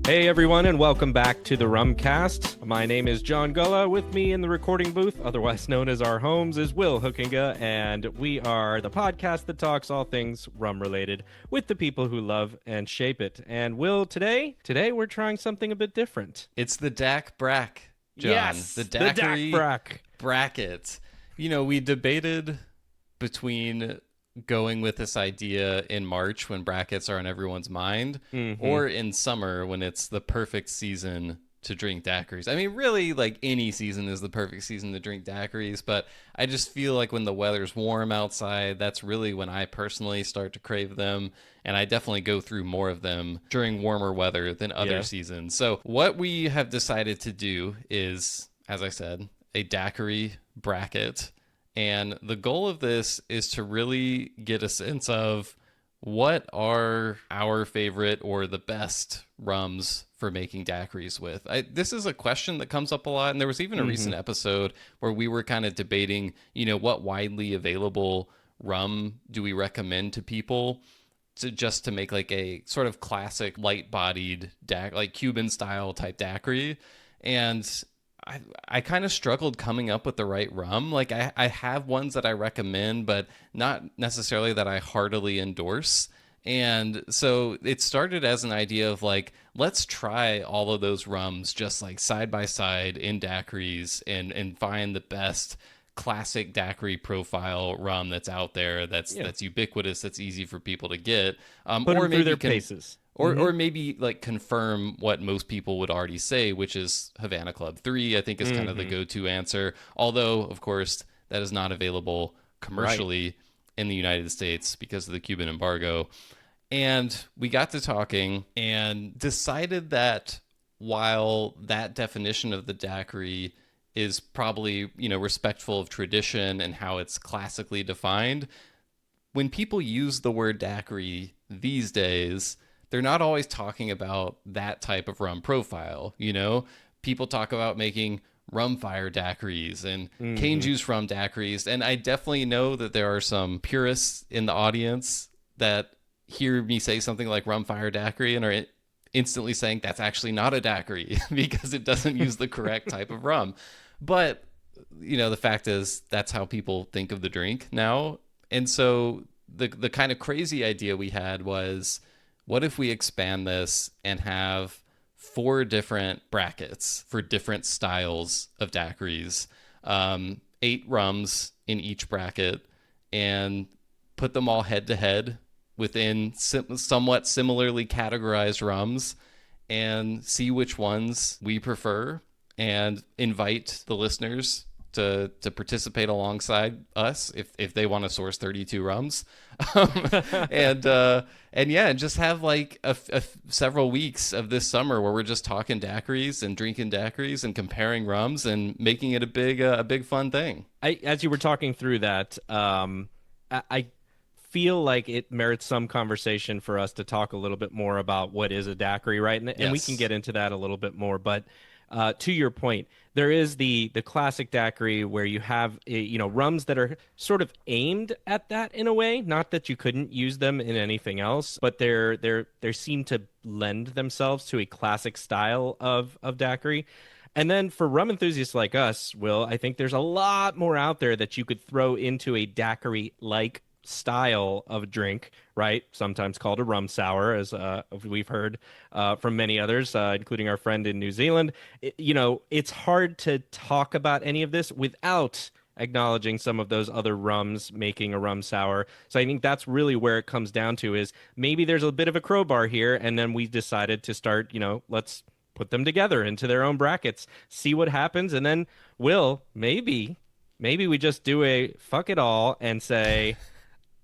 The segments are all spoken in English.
Hey everyone, and welcome back to the Rumcast. My name is John Gulla. With me in the recording booth, otherwise known as our homes, is Will Hookinga, and we are the podcast that talks all things rum related with the people who love and shape it. And Will, today we're trying something a bit different. It's the Daiq Braiq, John. Yes, The the Daiq Daiquiri Braiq. Bracket. You know, we debated between going with this idea in March when brackets are on everyone's mind, or in summer when it's the perfect season to drink daiquiris. I mean, really, like any season is the perfect season to drink daiquiris, but I just feel like when the weather's warm outside, that's really when I personally start to crave them, and I definitely go through more of them during warmer weather than other seasons. So what we have decided to do is, as I said, a daiquiri bracket. And the goal of this is to really get a sense of what are our favorite or the best rums for making daiquiris with. This is a question that comes up a lot. And there was even a recent episode where we were kind of debating, you know, what widely available rum do we recommend to people to make like a sort of classic light-bodied like Cuban style type daiquiri. And I kind of struggled coming up with the right rum. Like I have ones that I recommend, but not necessarily that I heartily endorse. And so it started as an idea of like, let's try all of those rums just like side by side in daiquiris and find the best classic daiquiri profile rum that's out there that's ubiquitous, that's easy for people to get. Put them through their paces. Or maybe like confirm what most people would already say, which is Havana Club 3, I think is kind of the go-to answer. Although, of course, that is not available commercially in the United States because of the Cuban embargo. And we got to talking and decided that while that definition of the daiquiri is probably, you know, respectful of tradition and how it's classically defined, when people use the word daiquiri these days, they're not always talking about that type of rum profile. You know, people talk about making rum fire daiquiris and cane juice rum daiquiris. And I definitely know that there are some purists in the audience that hear me say something like rum fire daiquiri and are instantly saying that's actually not a daiquiri because it doesn't use the correct type of rum. But, you know, the fact is that's how people think of the drink now. And so the kind of crazy idea we had was, what if we expand this and have 4 different brackets for different styles of daiquiris, 8 rums in each bracket, and put them all head to head within somewhat similarly categorized rums and see which ones we prefer and invite the listeners to participate alongside us if they want to source 32 rums. And yeah, just have like several weeks of this summer where we're just talking daiquiris and drinking daiquiris and comparing rums and making it a big fun thing. As you were talking through that, I feel like it merits some conversation for us to talk a little bit more about what is a daiquiri, right? And we can get into that a little bit more, but to your point, there is the classic daiquiri where you have rums that are sort of aimed at that in a way. Not that you couldn't use them in anything else, but they seem to lend themselves to a classic style of daiquiri. And then for rum enthusiasts like us, Will, I think there's a lot more out there that you could throw into a daiquiri-like style of drink, right? Sometimes called a rum sour, as we've heard from many others, including our friend in New Zealand. It's hard to talk about any of this without acknowledging some of those other rums making a rum sour. So I think that's really where it comes down to is maybe there's a bit of a crowbar here, and then we decided to start, let's put them together into their own brackets, see what happens, and then maybe we just do a fuck it all and say,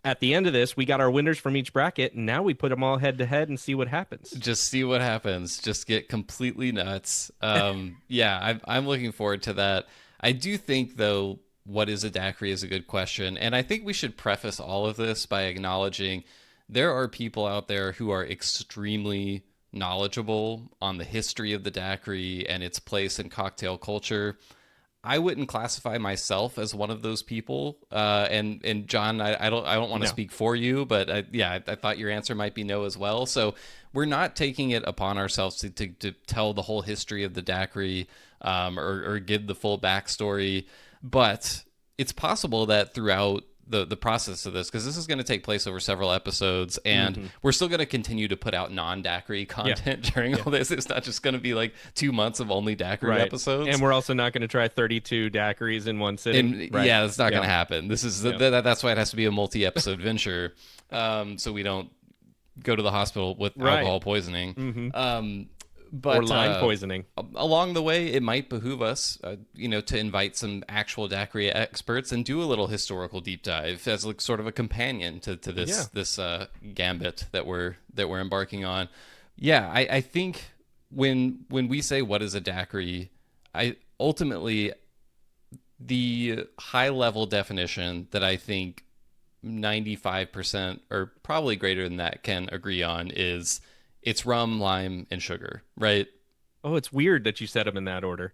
at the end of this, we got our winners from each bracket, and now we put them all head to head and see what happens. Just see what happens. Just get completely nuts. Yeah, I'm looking forward to that. I do think, though, what is a daiquiri is a good question. And I think we should preface all of this by acknowledging there are people out there who are extremely knowledgeable on the history of the daiquiri and its place in cocktail culture. I wouldn't classify myself as one of those people. And John, I don't want to No. speak for you, but I thought your answer might be no as well. So we're not taking it upon ourselves to tell the whole history of the daiquiri, or give the full backstory. But it's possible that throughout the process of this, because this is going to take place over several episodes, and we're still going to continue to put out non-daiquiri content during all this. It's not just going to be like 2 months of only daiquiri episodes. And we're also not going to try 32 daiquiris in one sitting. Yeah, that's not going to happen. This is that's why it has to be a multi-episode venture, so we don't go to the hospital with alcohol poisoning. But or lime poisoning. Along the way, it might behoove us, to invite some actual daiquiri experts and do a little historical deep dive as like sort of a companion to this gambit that we're embarking on. Yeah, I think when we say what is a daiquiri, ultimately the high level definition that I think 95% or probably greater than that can agree on is it's rum, lime, and sugar, right? Oh, it's weird that you said them in that order.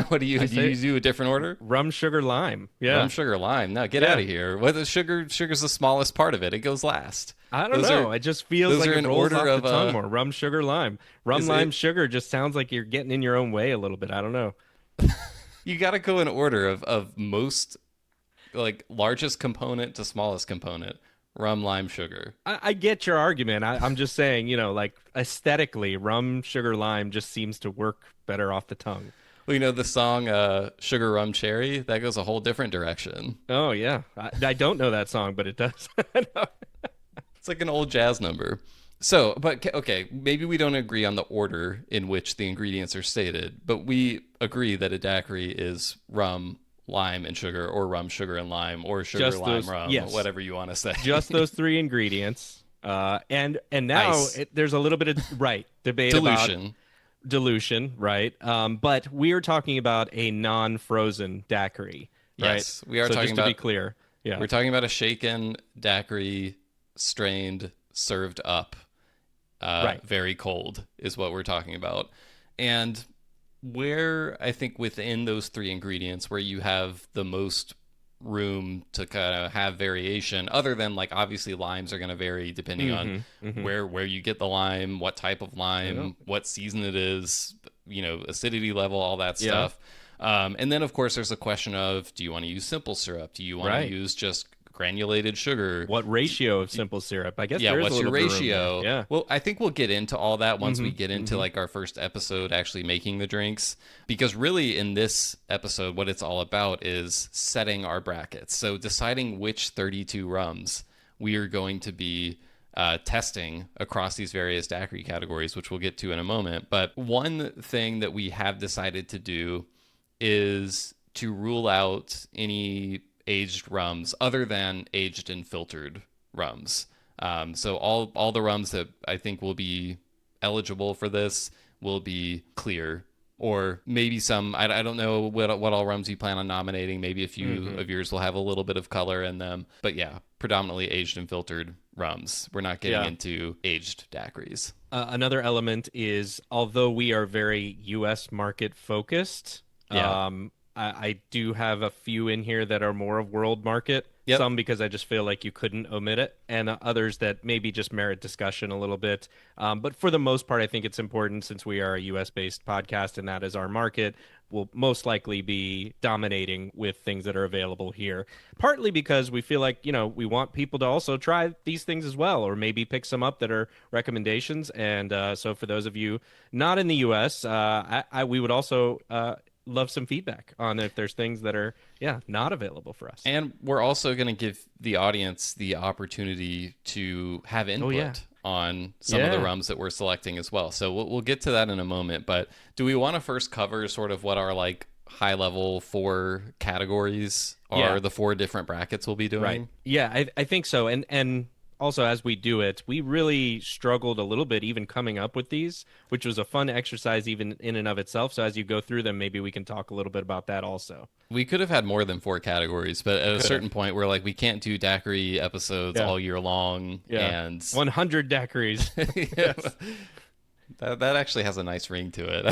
What do you do a different order? Rum, sugar, lime. Yeah. Rum, sugar, lime. Now get out of here. What the sugar's the smallest part of it. It goes last. I don't know. It just feels like it rolls off the tongue more. Rum, sugar, lime. Rum, lime, sugar just sounds like you're getting in your own way a little bit. I don't know. You got to go in order of most, like, largest component to smallest component. Rum, lime, sugar. I get your argument. I'm just saying, like aesthetically, rum, sugar, lime just seems to work better off the tongue. Well, the song Sugar, Rum, Cherry, that goes a whole different direction. Oh, yeah. I don't know that song, but it does. It's like an old jazz number. So, but okay, maybe we don't agree on the order in which the ingredients are stated, but we agree that a daiquiri is rum, lime, and sugar, or rum, sugar, and lime, or sugar, just lime, those, rum, yes. whatever you want to say. Just those three ingredients. And now there's a little bit of debate about dilution, right? But we are talking about a non-frozen daiquiri, right? Yes, we are so talking just about. To be clear, yeah, we're talking about a shaken daiquiri, strained, served up, very cold is what we're talking about, and where I think within those three ingredients where you have the most room to kind of have variation, other than like obviously limes are going to vary depending on where you get the lime, what type of lime, what season it is, acidity level, all that stuff. And then of course there's a question of, do you want to use simple syrup? Do you want to use just granulated sugar? What ratio of simple syrup? I guess what's your ratio? Yeah. Well, I think we'll get into all that once we get into like our first episode actually making the drinks, because really in this episode what it's all about is setting our brackets. So deciding which 32 rums we are going to be testing across these various daiquiri categories, which we'll get to in a moment. But one thing that we have decided to do is to rule out any aged rums other than aged and filtered rums. So all the rums that I think will be eligible for this will be clear, or maybe some, I don't know what all rums you plan on nominating. Maybe a few of yours will have a little bit of color in them, but yeah, predominantly aged and filtered rums. We're not getting into aged daiquiris. Another element is, although we are very U.S. market focused, I do have a few in here that are more of world market. Yep. Some because I just feel like you couldn't omit it, and others that maybe just merit discussion a little bit. But for the most part, I think it's important, since we are a U.S.-based podcast and that is our market, we'll most likely be dominating with things that are available here. Partly because we feel like, we want people to also try these things as well, or maybe pick some up that are recommendations. And so for those of you not in the U.S., we would also love some feedback on if there's things that are not available for us. And we're also going to give the audience the opportunity to have input on some of the rums that we're selecting as well. So we'll get to that in a moment, but do we want to first cover sort of what our like high level 4 categories are, the 4 different brackets we'll be doing? Right. Yeah, I think so. And also, as we do it, we really struggled a little bit even coming up with these, which was a fun exercise even in and of itself. So as you go through them, maybe we can talk a little bit about that also. We could have had more than 4 categories, but at a certain point, we're like, we can't do daiquiri episodes all year long. Yeah. And 100 daiquiris. That actually has a nice ring to it.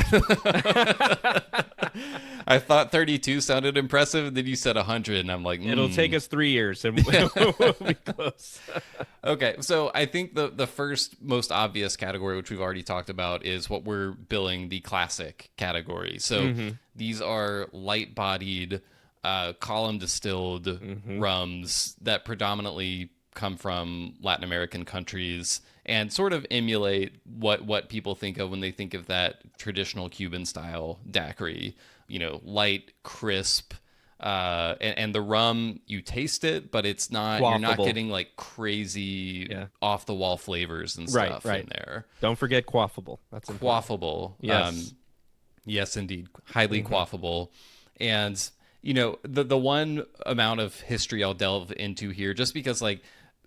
I thought 32 sounded impressive, and then you said 100, and I'm like, It'll take us 3 years and we'll be close. Okay, so I think the first most obvious category, which we've already talked about, is what we're billing the classic category. So these are light-bodied, column distilled rums that predominantly come from Latin American countries and sort of emulate what people think of when they think of that traditional Cuban style daiquiri. You know, light, crisp. And the rum, you taste it, but it's not, you're not Quaffable. getting like crazy Yeah. off the wall flavors and Right, stuff right. in there. Don't forget quaffable. That's important. Quaffable. Yes. Yes, indeed. Highly quaffable. And, you know, the one amount of history I'll delve into here, just because like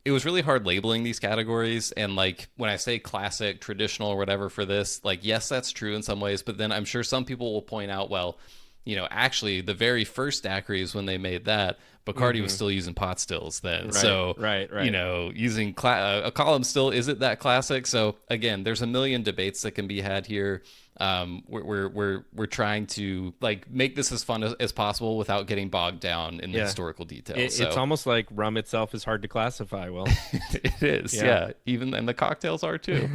it was really hard labeling these categories. And like when I say classic, traditional, or whatever for this, like, yes, that's true in some ways. But then I'm sure some people will point out, well, you know, actually, the very first daiquiris when they made that, Bacardi was still using pot stills then. Right, So, right. you know, using a column still isn't that classic. So again, there's a million debates that can be had here. We're trying to like make this as fun as possible without getting bogged down in the historical details. It's almost like rum itself is hard to classify. Well, it is, yeah. Even and the cocktails are too.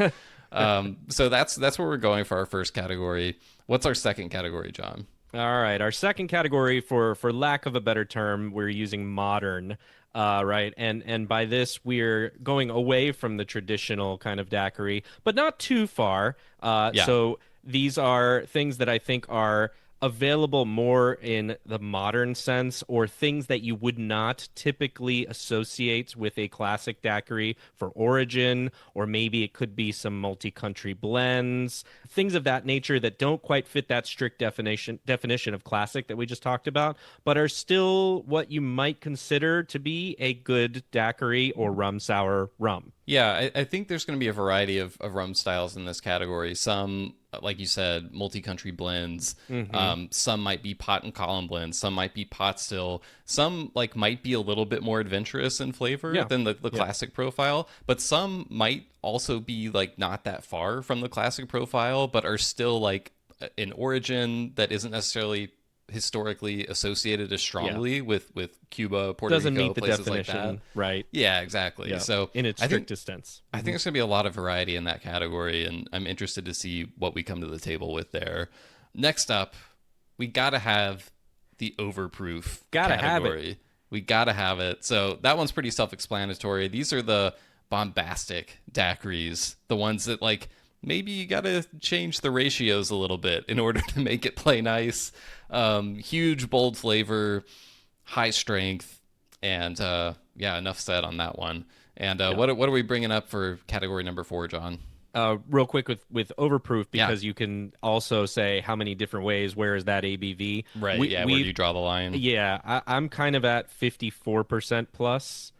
So that's where we're going for our first category. What's our second category, John? all right. Our second category, for lack of a better term, we're using modern, right? And by this, we're going away from the traditional kind of daiquiri, but not too far. Yeah. So these are things that I think are available more in the modern sense, or things that you would not typically associate with a classic daiquiri for origin, or maybe it could be some multi-country blends, things of that nature that don't quite fit that strict definition of classic that we just talked about, but are still what you might consider to be a good daiquiri or rum sour rum. Yeah, I think there's going to be a variety of rum styles in this category. Some, like you said, multi-country blends. Some might be pot and column blends. Some might be pot still. Some like might be a little bit more adventurous in flavor than the classic profile. But some might also be like not that far from the classic profile, but are still like an origin that isn't necessarily historically associated as strongly with Cuba, Puerto Doesn't Rico, meet the places definition, like that. right? Yeah, exactly. Yeah, So in its I think strictest sense. I think there's going to be a lot of variety in that category, and I'm interested to see what we come to the table with there. Next up, we got to have the overproof Gotta have category. We got to have it. So that one's pretty self-explanatory. These are the bombastic daiquiris, the ones that like maybe you got to change the ratios a little bit in order to make it play nice. Huge, bold flavor, high strength, and yeah, enough said on that one. And what are we bringing up for category number 4, John? Real quick with overproof, because you can also say how many different ways. Where is that ABV? Right. Where do you draw the line? Yeah, I'm kind of at 54% plus.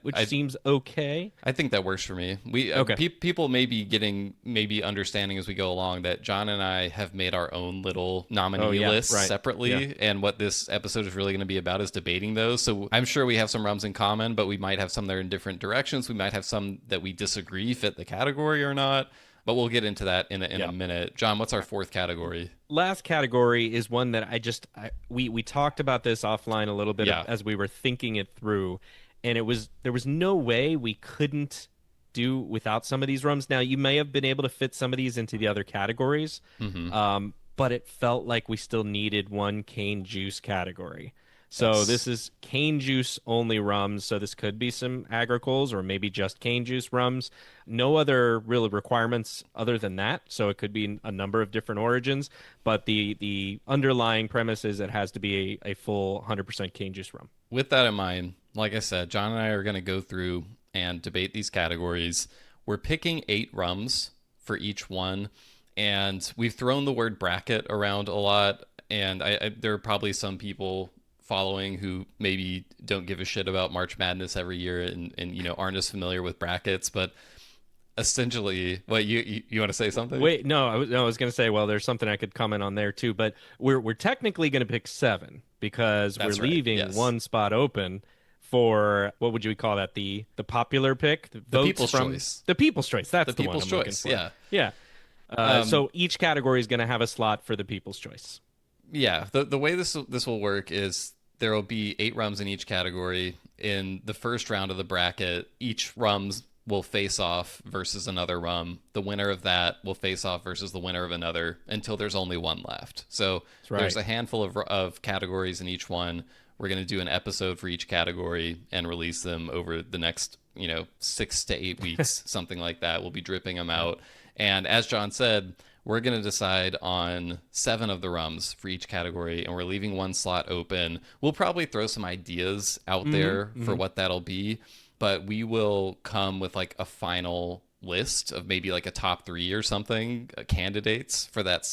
Which seems okay. I think that works for me. We people may be understanding as we go along that John and I have made our own little nominee lists separately, and what this episode is really going to be about is debating those. So I'm sure we have some rums in common, but we might have some that are in different directions. We might have some that we disagree fit the category or not. But we'll get into that in a minute. John, what's our fourth category? Last category is one that we talked about this offline a little bit as we were thinking it through. And there was no way we couldn't do without some of these rums. Now, you may have been able to fit some of these into the other categories, but it felt like we still needed one cane juice category. So this is cane juice only rums. So this could be some agricoles or maybe just cane juice rums. No other real requirements other than that. So it could be a number of different origins. But the underlying premise is it has to be a full 100% cane juice rum. With that in mind, like I said, John and I are going to go through and debate these categories. We're picking 8 rums for each one. And we've thrown the word bracket around a lot. And there are probably some people following who maybe don't give a shit about March Madness every year and you know aren't as familiar with brackets, but essentially, what you want to say something? Wait, no, I was going to say, well, there's something I could comment on there too, but we're technically going to pick 7 because we're leaving one spot open for, what would you call that? The popular pick, the people's choice. The people's choice. That's the people's one I'm choice. looking for. Yeah. So each category is going to have a slot for the people's choice. yeah, the way this will work is there will be 8 rums in each category. In the first round of the bracket, each rums will face off versus another rum. The winner of that will face off versus the winner of another until there's only one left. So That's there's right. a handful of categories in each one. We're going to do an episode for each category and release them over the next, 6 to 8 weeks, something like that. We'll be dripping them Yeah. out. And as John said, we're going to decide on 7 of the rums for each category, and we're leaving one slot open. We'll probably throw some ideas out Hmm. there for Hmm. what that'll be, but we will come with like a final list of maybe like a top 3 or something candidates for that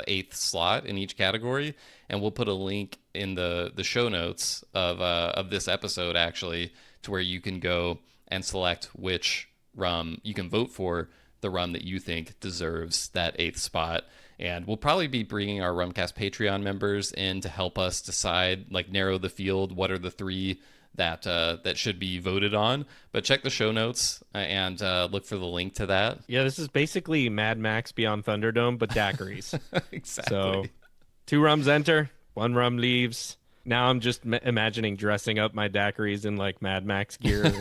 8th slot in each category, and we'll put a link in the show notes of this episode actually to where you can go and select which rum you can vote for, the rum that you think deserves that 8th spot. And we'll probably be bringing our Rumcast Patreon members in to help us decide, like narrow the field. What are the 3 that should be voted on? But check the show notes and look for the link to that. Yeah, this is basically Mad Max Beyond Thunderdome, but daiquiris. So Exactly. 2 rums enter, 1 rum leaves. Now I'm just imagining dressing up my daiquiris in like Mad Max gear.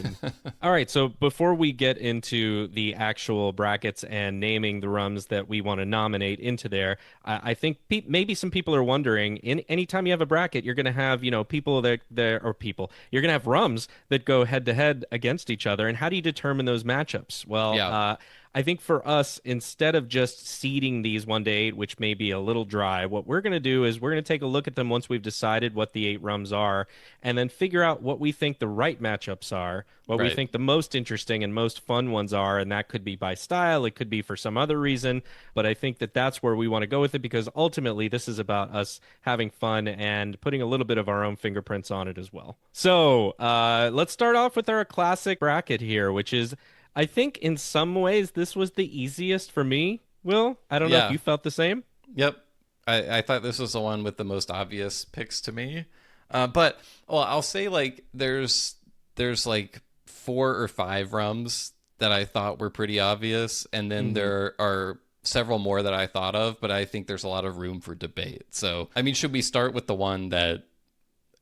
All right, so before we get into the actual brackets and naming the rums that we want to nominate into there, I think maybe some people are wondering. Anytime you have a bracket, you're going to have people you're going to have rums that go head to head against each other. And how do you determine those matchups? Well, Yeah. I think for us, instead of just seeding these 1 to 8, which may be a little dry, what we're going to do is we're going to take a look at them once we've decided what the 8 rums are, and then figure out what we think the right matchups are, what we Right. think the most interesting and most fun ones are, and that could be by style, it could be for some other reason, but I think that that's where we want to go with it because ultimately this is about us having fun and putting a little bit of our own fingerprints on it as well. So let's start off with our classic bracket here, which is I think in some ways this was the easiest for me, Will. I don't know if Yeah. you felt the same. Yep. I thought this was the one with the most obvious picks to me. But well, I'll say like there's like 4 or 5 rums that I thought were pretty obvious, and then Hmm. there are several more that I thought of, but I think there's a lot of room for debate. So, I mean, should we start with the one that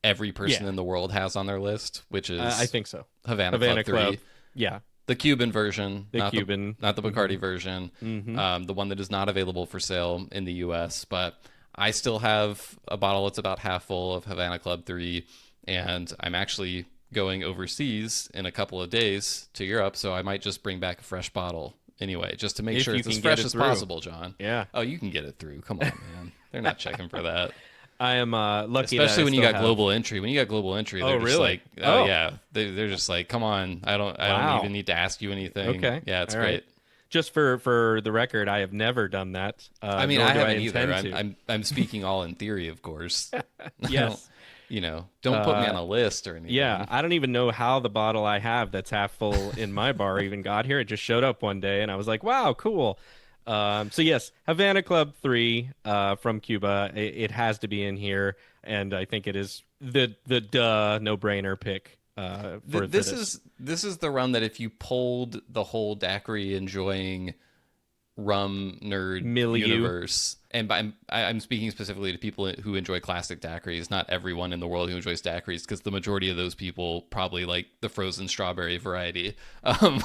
every person Yeah, in the world has on their list, which I is think so. Havana Havana Club Club. 3? Yeah, The Cuban version, the Cuban. not the Hmm. Bacardi version, Hmm. the one that is not available for sale in the U.S. But I still have a bottle that's about half full of Havana Club 3, and I'm actually going overseas in a couple of days to Europe, so I might just bring back a fresh bottle anyway, just to make If sure you it's as can get fresh it as through. possible, John. Yeah. Oh, you can get it through. Come on, man. They're not checking for that. I am lucky that Especially I when you still got have. global entry. When you got global entry, Oh, they're just really? like, oh Oh, yeah, they're just like, come on, I don't even wow. need to ask you anything. Okay. Yeah, it's All right. great. Just for the record, I have never done that, I mean, nor I do I haven't either. intend to. I'm speaking all in theory, of course. I don't, Yes. don't put me on Uh, a list or yeah, anything. I don't even know how the bottle I have that's half full in my bar even got here. It just showed up one day, and I was like, "Wow, cool." So yes, Havana Club 3 from Cuba. It has to be in here, and I think it is the no-brainer pick for this This is the rum that if you pulled the whole daiquiri enjoying rum nerd milieu. universe, and I'm speaking specifically to people who enjoy classic daiquiris, not everyone in the world who enjoys daiquiris, because the majority of those people probably like the frozen strawberry variety.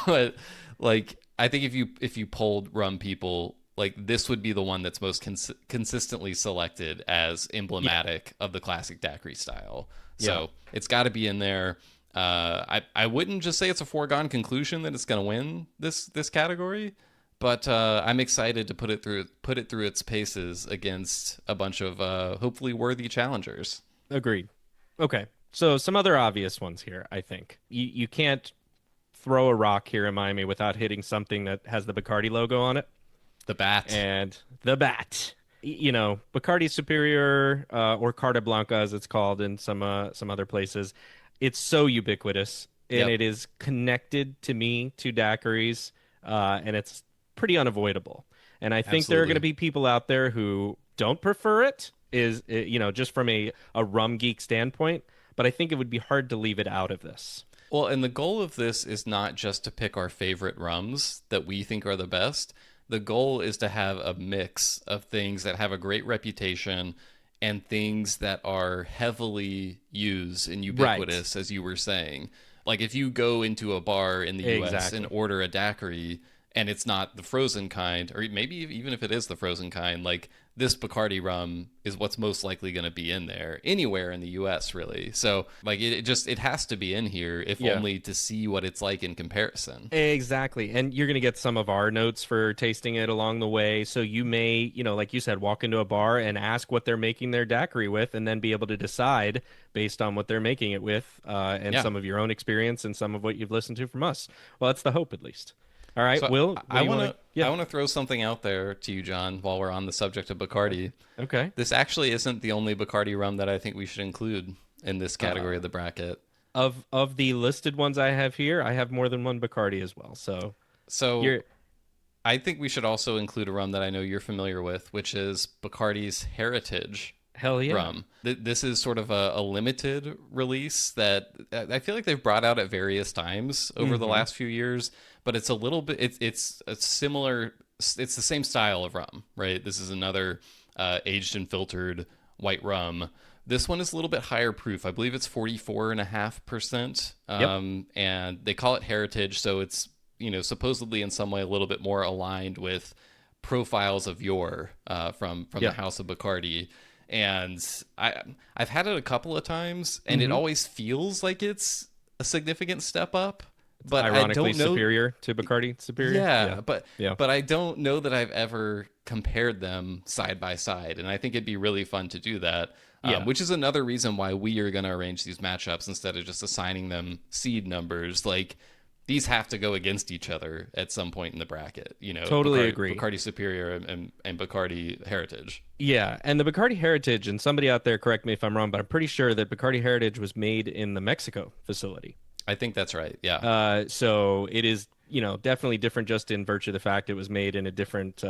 But like, I think if you polled rum people, like this would be the one that's most consistently selected as Yeah, emblematic of the classic daiquiri style. yeah. So it's got to be in there. I wouldn't just say it's a foregone conclusion that it's going to win this category, but I'm excited to put it through its paces against a bunch of hopefully worthy challengers. Agreed. Okay, so some other obvious ones here. I think you can't throw a rock here in Miami without hitting something that has the Bacardi logo on it. The bat. And the bat. Bacardi Superior or Carta Blanca, as it's called in some other places. It's so ubiquitous, and Yep, it is connected to me to daiquiris, and it's pretty unavoidable. And I think there are going to absolutely. be people out there who don't prefer it, just from a rum geek standpoint. But I think it would be hard to leave it out of this. Well, and the goal of this is not just to pick our favorite rums that we think are the best. The goal is to have a mix of things that have a great reputation and things that are heavily used and Right. ubiquitous, as you were saying. Like if you go into a bar in the US and Exactly. order a daiquiri and it's not the frozen kind, or maybe even if it is the frozen kind, like this Bacardi rum is what's most likely going to be in there anywhere in the US, really. So like it has to be in here, if Yeah. only to see what it's like in comparison. Exactly. And you're going to get some of our notes for tasting it along the way. So you may, like you said, walk into a bar and ask what they're making their daiquiri with, and then be able to decide based on what they're making it with, and Yeah. some of your own experience and some of what you've listened to from us. Well, that's the hope, at least. All right, So Will, what I do you want want to? to Yeah. I want to throw something out there to you, John, while we're on the subject of Bacardi. Okay. This actually isn't the only Bacardi rum that I think we should include in this category Uh, of the bracket. of the listed ones I have here, I have more than one Bacardi as well. So So you're I think we should also include a rum that I know you're familiar with, which is Bacardi's Heritage hell yeah. rum. This is sort of a limited release that I feel like they've brought out at various times over the Mm-hmm. last few years, but it's a little bit, it's a similar, it's the same style of rum, right? This is another aged and filtered white rum. This one is a little bit higher proof. I believe it's 44.5%. Yep. And they call it heritage. So it's, supposedly in some way a little bit more aligned with profiles of yore from the Yeah. House of Bacardi. And I've had it a couple of times, and it Mm-hmm. always feels like it's a significant step up. But I Ironically don't know. superior to Bacardi superior. Yeah. Yeah, but Yeah. but I don't know that I've ever compared them side by side, and I think it'd be really fun to do that. Yeah. Which is another reason why we are going to arrange these matchups instead of just assigning them seed numbers. Like these have to go against each other at some point in the bracket. Totally agree. Bacardi Superior and Bacardi Heritage. Yeah, and the Bacardi Heritage, and somebody out there correct me if I'm wrong, but I'm pretty sure that Bacardi Heritage was made in the Mexico facility. I think that's right. Yeah. So it is, definitely different just in virtue of the fact it was made in a different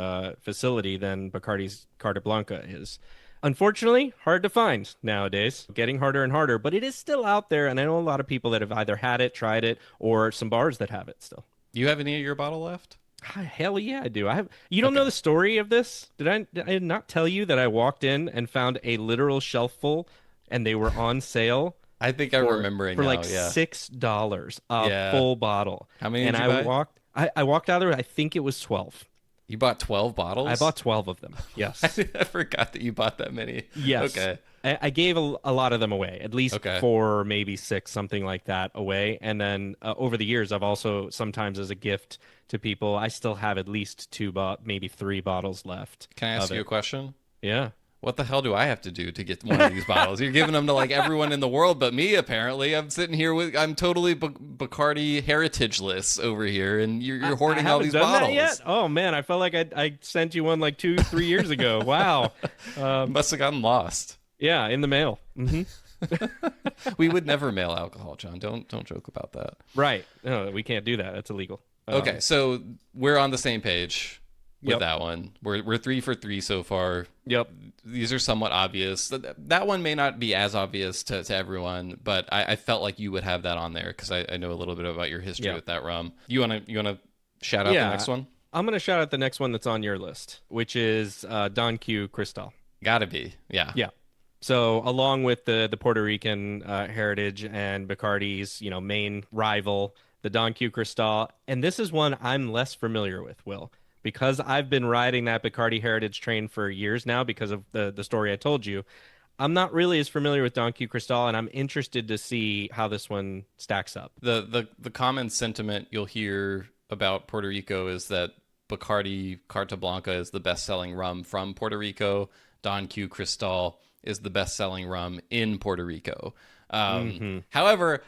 facility than Bacardi's Carta Blanca is. Unfortunately, hard to find nowadays. Getting harder and harder, but it is still out there, and I know a lot of people that have either had it, tried it, or some bars that have it still. You have any of your bottle left? Ah, hell yeah, I do. I have. You don't know Okay. the story of this? Did I not tell you that I walked in and found a literal shelf full, and they were on sale I think I'm for remembering for now. like Yeah. $6 a Yeah. full bottle. How many And did you I buy? walked. I walked out of there. I think it was 12. You bought 12 I bottles? bought 12 of them. Yes. I forgot that you bought that many. Yes. Okay. I gave a lot of them away, at least Okay. four, maybe six, something like that away. And then over the years, I've also sometimes as a gift to people, I still have at least maybe three bottles left Can I ask of you a it. question? Yeah. What the hell do I have to do to get one of these bottles? You're giving them to like everyone in the world but me, apparently. I'm sitting here I'm totally Bacardi heritage-less over here, and you're I hoarding all haven't these done that bottles. yet. Oh man, I felt like I sent you one like 2, 3 years ago. Wow. You must have gotten lost. Yeah, in the mail. We would never mail alcohol, John. Don't joke about that. Right. No, we can't do that. That's illegal. Okay, so we're on the same page with Yep. that one. We're 3 for 3 so far. Yep. These are somewhat obvious. That one may not be as obvious to everyone, but I felt like you would have that on there because I know a little bit about your history Yeah. with that rum. You wanna shout out the Yeah. next one? I'm gonna shout out the next one that's on your list, which is Daiq Cristal. Gotta be, yeah. Yeah. So along with the Puerto Rican heritage and Bacardi's, main rival, the Daiq Cristal, and this is one I'm less familiar with, Will, because I've been riding that Bacardi heritage train for years now because of the story I told you. I'm not really as familiar with Daiq Cristal, and I'm interested to see how this one stacks up. The common sentiment you'll hear about Puerto Rico is that Bacardi Carta Blanca is the best-selling rum from Puerto Rico. Don Q Cristal is the best-selling rum in Puerto Rico. However,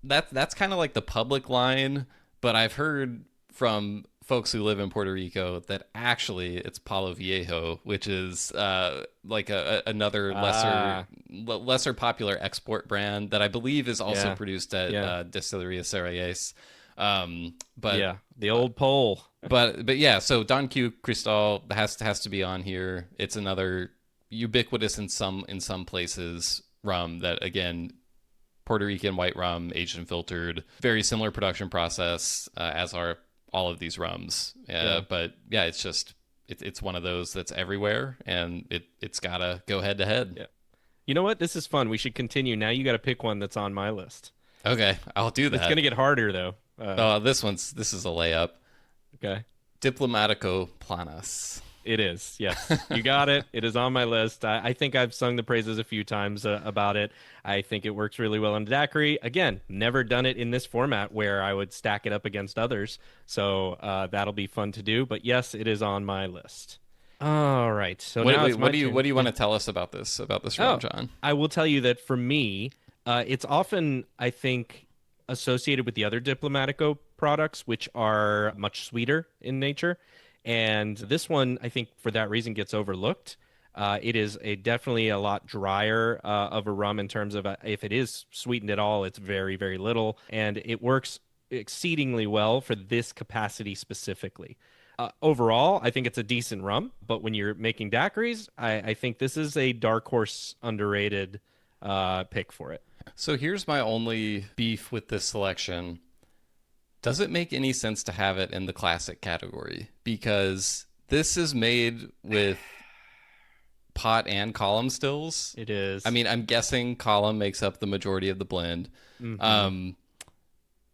that's kind of like the public line, but I've heard from folks who live in Puerto Rico that actually it's Palo Viejo, which is like another lesser popular export brand that I believe is also Yeah. produced at Yeah. Destilería Cereyes. But Yeah, the old pole. but yeah, so Don Q Cristal has to be on here. It's another ubiquitous in some places rum that, again, Puerto Rican white rum, aged and filtered, very similar production process as are all of these rums. Yeah. But yeah, it's one of those that's everywhere, and it's gotta go head to head. Yeah. You know what? This is fun. We should continue. Now you got to pick one that's on my list. Okay, I'll do It's that. gonna get harder though. This is a layup. Okay. Diplomatico Planas. It is. Yes. You got it. It is on my list. I think I've sung the praises a few times about it. I think it works really well in daiquiri. Again, never done it in this format where I would stack it up against others. So that'll be fun to do. But yes, it is on my list. All right. So now it's my turn. What do you want Yeah. to tell us about this rum, Oh, John? I will tell you that for me, it's often, I think, associated with the other Diplomatico products, which are much sweeter in nature. And this one, I think, for that reason, gets overlooked. It is definitely a lot drier of a rum in terms of if it is sweetened at all, it's very, very little. And it works exceedingly well for this capacity specifically. Overall, I think it's a decent rum, but when you're making daiquiris, I think this is a dark horse underrated pick for it. So here's my only beef with this selection. Does it make any sense to have it in the classic category? Because this is made with pot and column stills. It is. I mean, I'm guessing column makes up the majority of the blend. Mhm.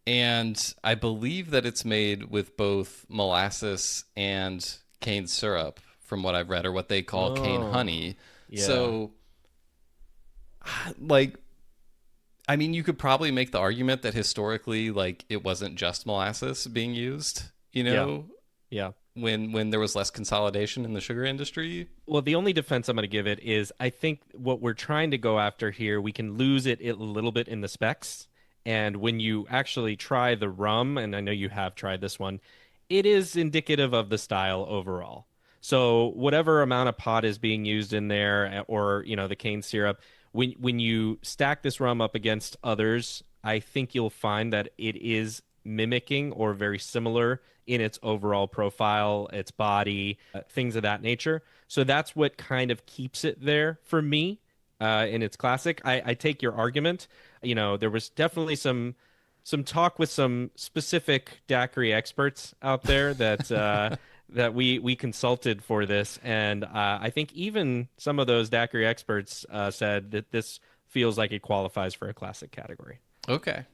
And I believe that it's made with both molasses and cane syrup, from what I've read, or what they call cane Oh, honey. yeah. So, like, I mean, you could probably make the argument that historically, like, it wasn't just molasses being used, Yeah. Yeah. when there was less consolidation in the sugar industry. Well, the only defense I'm going to give it is I think what we're trying to go after here, we can lose it a little bit in the specs. And when you actually try the rum, and I know you have tried this one, it is indicative of the style overall. So whatever amount of pot is being used in there, or the cane syrup, when you stack this rum up against others, I think you'll find that it is mimicking or very similar in its overall profile, its body, things of that nature. So that's what kind of keeps it there for me in its classic. I take your argument. There was definitely some talk with some specific daiquiri experts out there that that we consulted for this, and I think even some of those daiquiri experts said that this feels like it qualifies for a classic category. Okay.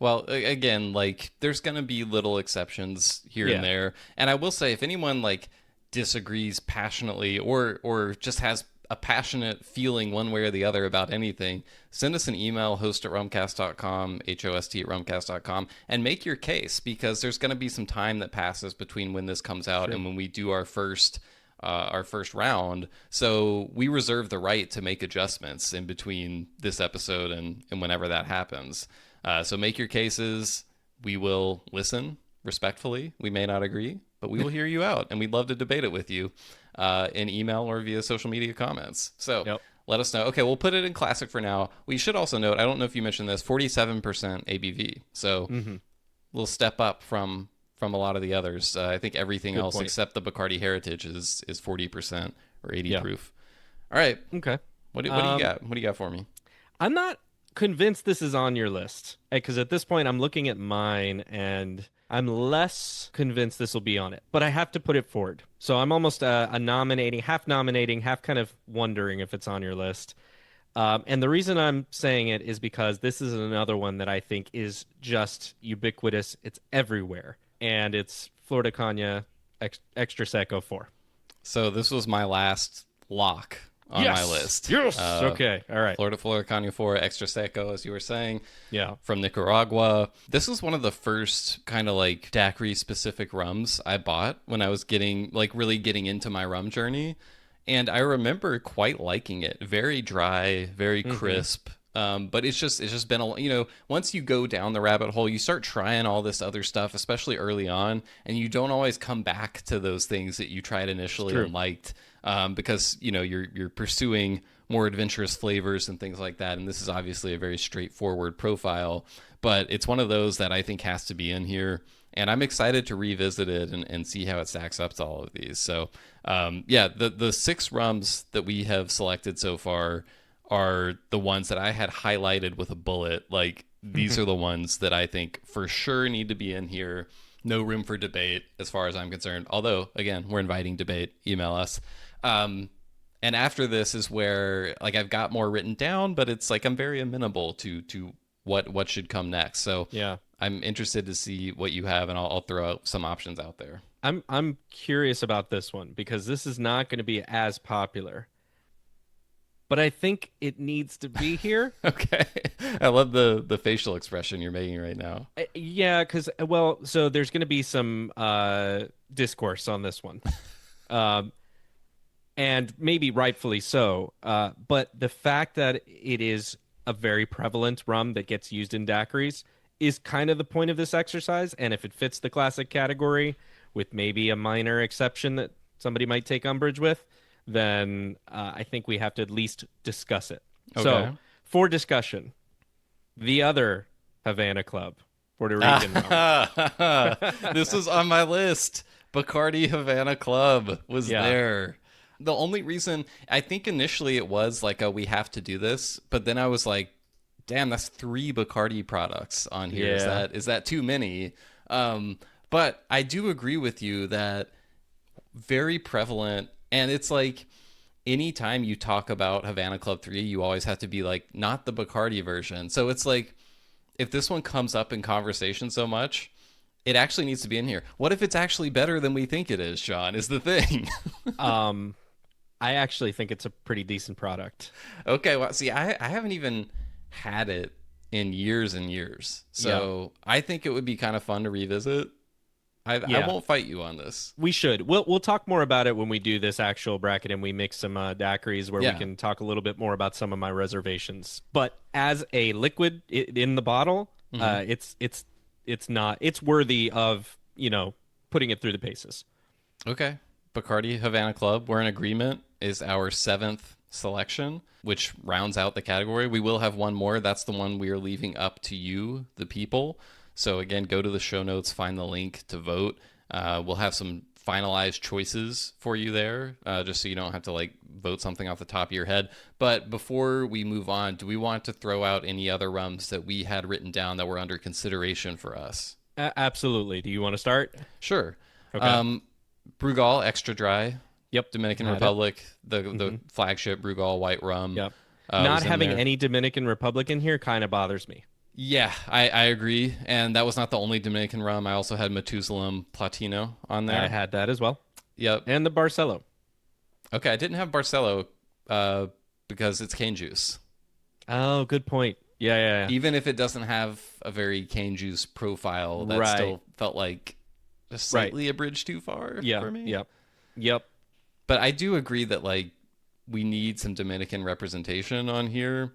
Well, again, like, there's going to be little exceptions here and Yeah, there. And I will say, if anyone, like, disagrees passionately, or just has a passionate feeling one way or the other about anything, send us an email, host@rumcast.com, host@rumcast.com, and make your case, because there's going to be some time that passes between when this comes out sure. and when we do our first round. So we reserve the right to make adjustments in between this episode and whenever that happens. So make your cases. We will listen respectfully. We may not agree, but we will hear you out, and we'd love to debate it with you in email or via social media comments. So Yep. let us know. Okay, we'll put it in classic for now. We should also note, I don't know if you mentioned this, 47% ABV. So we'll step up from a lot of the others. I think everything Good else point. except the Bacardi Heritage is 40% or 80 Yeah. proof. All right. Okay. What do you got? What do you got for me? I'm not convinced this is on your list because at this point I'm looking at mine and I'm less convinced this will be on it, but I have to put it forward. So I'm almost a nominating, half kind of wondering if it's on your list. And the reason I'm saying it is because this is another one that I think is just ubiquitous. It's everywhere, and it's Florida Caña Extra Seco 4. So this was my last lock on my list. Yes. Okay. All right. Florida Caña 4 Extra Seco, as you were saying, Yeah. from Nicaragua. This was one of the first kind of like daiquiri specific rums I bought when I was really getting into my rum journey. And I remember quite liking it. Very dry, very crisp. But it's just been once you go down the rabbit hole, you start trying all this other stuff, especially early on, and you don't always come back to those things that you tried initially and liked, because you're pursuing more adventurous flavors and things like that. And this is obviously a very straightforward profile, but it's one of those that I think has to be in here. And I'm excited to revisit it and see how it stacks up to all of these. So, the 6 rums that we have selected so far are the ones that I had highlighted with a bullet. Like, these are the ones that I think for sure need to be in here. No room for debate as far as I'm concerned. Although, again, we're inviting debate. Email us. Um, and after this is where like I've got more written down, but it's like I'm very amenable to what should come next. So Yeah. I'm interested to see what you have, and I'll throw out some options out there. I'm curious about this one because this is not going to be as popular, but I think it needs to be here. Okay, I love the facial expression you're making right now. Yeah, because well, so there's going to be some discourse on this one. Um, and maybe rightfully so. But the fact that it is a very prevalent rum that gets used in daiquiris is kind of the point of this exercise. And if it fits the classic category, with maybe a minor exception that somebody might take umbrage with, then I think we have to at least discuss it. Okay. So, for discussion, the other Havana Club, Puerto Rican rum. This was on my list. Bacardi Havana Club was Yeah. there. The only reason I think initially it was like a we have to do this, but then I was like, damn, that's 3 Bacardi products on here. Yeah. Is that too many? But I do agree with you that very prevalent, and it's like anytime you talk about Havana Club 3, you always have to be like not the Bacardi version. So it's like if this one comes up in conversation so much, it actually needs to be in here. What if it's actually better than we think it is, Sean? Is the thing. Um, I actually think it's a pretty decent product. Okay, well, see, I haven't even had it in years and years. So I think it would be kind of fun to revisit. I Yeah. won't fight you on this. We should. We'll talk more about it when we do this actual bracket and we mix some daiquiris where we Yeah. can talk a little bit more about some of my reservations. But as a liquid in the bottle, it's not it's worthy of putting it through the paces. Okay. Bacardi Havana Club, we're in agreement, is our 7th selection, which rounds out the category. We will have one more. That's the one we are leaving up to you, the people. So again, go to the show notes, find the link to vote. We'll have some finalized choices for you there, just so you don't have to like vote something off the top of your head. But before we move on, do we want to throw out any other rums that we had written down that were under consideration for us? Absolutely. Do you want to start? Sure. Okay. Brugal Extra Dry, Yep. Dominican Had it. Republic, the flagship Brugal white rum. Yep. Was Not in having there. any Dominican Republic in here kind of bothers me. Yeah, I agree. And that was not the only Dominican rum. I also had Matusalem Platino on there. I had that as well. Yep. And the Barcelo. Okay, I didn't have Barcelo because it's cane juice. Oh, good point. Yeah. Even if it doesn't have a very cane juice profile, that Right. still felt like just slightly a bridge too far Yeah. for me. Yep. But I do agree that like we need some Dominican representation on here,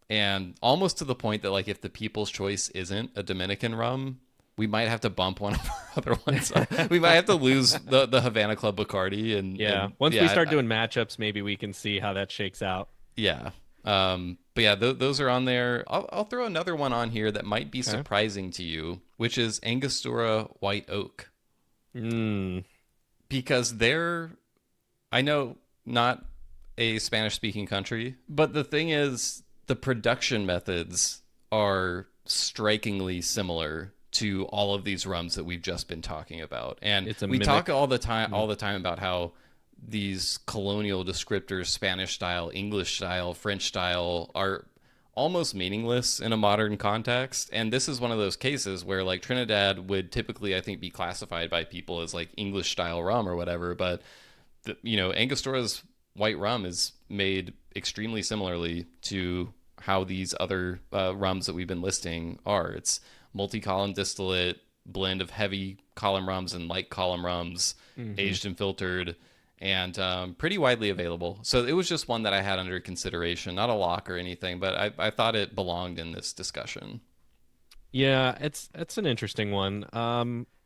and almost to the point that like if the People's Choice isn't a Dominican rum, we might have to bump one of our other ones up. We might have to lose the Havana Club Bacardi, and Yeah. and, Once yeah, we start doing matchups, maybe we can see how that shakes out. yeah. But yeah, those are on there. I'll throw another one on here that might be surprising to you, which is Angostura White Oak, Mm. because they're, I know, not a Spanish speaking country, but the thing is, the production methods are strikingly similar to all of these rums that we've just been talking about. And It's a we mimic. talk all the time about how these colonial descriptors, Spanish style, English style, French style, are almost meaningless in a modern context. And this is one of those cases where like Trinidad would typically, I think, be classified by people as like English style rum or whatever. But, Angostura's white rum is made extremely similarly to how these other rums that we've been listing are. It's multi-column distillate, blend of heavy column rums and light column rums, aged and filtered, and pretty widely available. So it was just one that I had under consideration, not a lock or anything, but I thought it belonged in this discussion. Yeah, it's an interesting one. I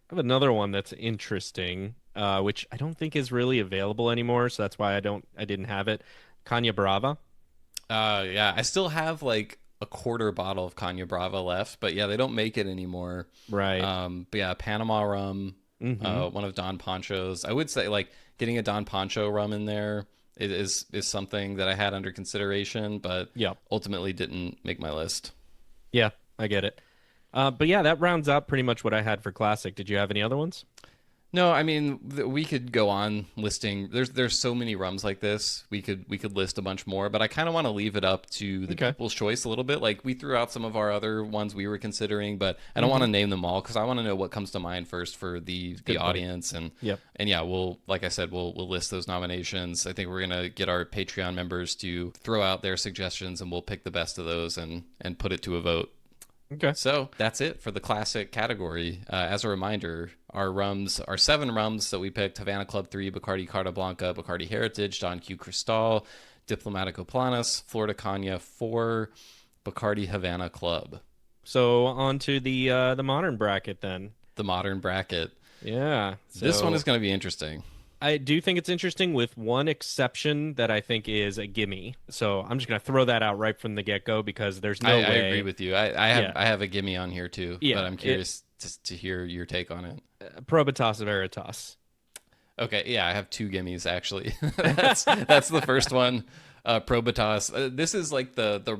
have another one that's interesting, which I don't think is really available anymore, so that's why I didn't have it. Canya Brava. Yeah, I still have like a quarter bottle of Canya Brava left, but yeah, they don't make it anymore. Right. But yeah, Panama rum, one of Don Pancho's. I would say like getting a Don Pancho rum in there is something that I had under consideration, but Yeah. ultimately didn't make my list. Yeah, I get it. But yeah, that rounds out pretty much what I had for classic. Did you have any other ones? No, I mean we could go on listing. There's so many rums like this. We could list a bunch more, but I kind of want to leave it up to the Okay. people's choice a little bit. Like we threw out some of our other ones we were considering, but I don't want Hmm. to name them all because I want to know what comes to mind first for the Good point. audience Yep. and yeah, we'll like I said we'll list those nominations. I think we're gonna get our Patreon members to throw out their suggestions and we'll pick the best of those and put it to a vote. Okay. So that's it for the classic category. As a reminder, our 7 rums that we picked: Havana Club 3, Bacardi Carta Blanca, Bacardi Heritage, Don Q Cristal, Diplomatico Planas, Florida Cana 4, Bacardi Havana Club. So on to the modern bracket then. The modern bracket. Yeah. This one is So going to be interesting. I do think it's interesting with one exception that I think is a gimme. So I'm just gonna throw that out right from the get-go because there's I, no I agree way. with you. I have Yeah. I have a gimme on here too, but Yeah. I'm curious to hear your take on it. Probitas Veritas. Okay, yeah, I have 2 gimmies actually. That's the first one. Probitas. This is like the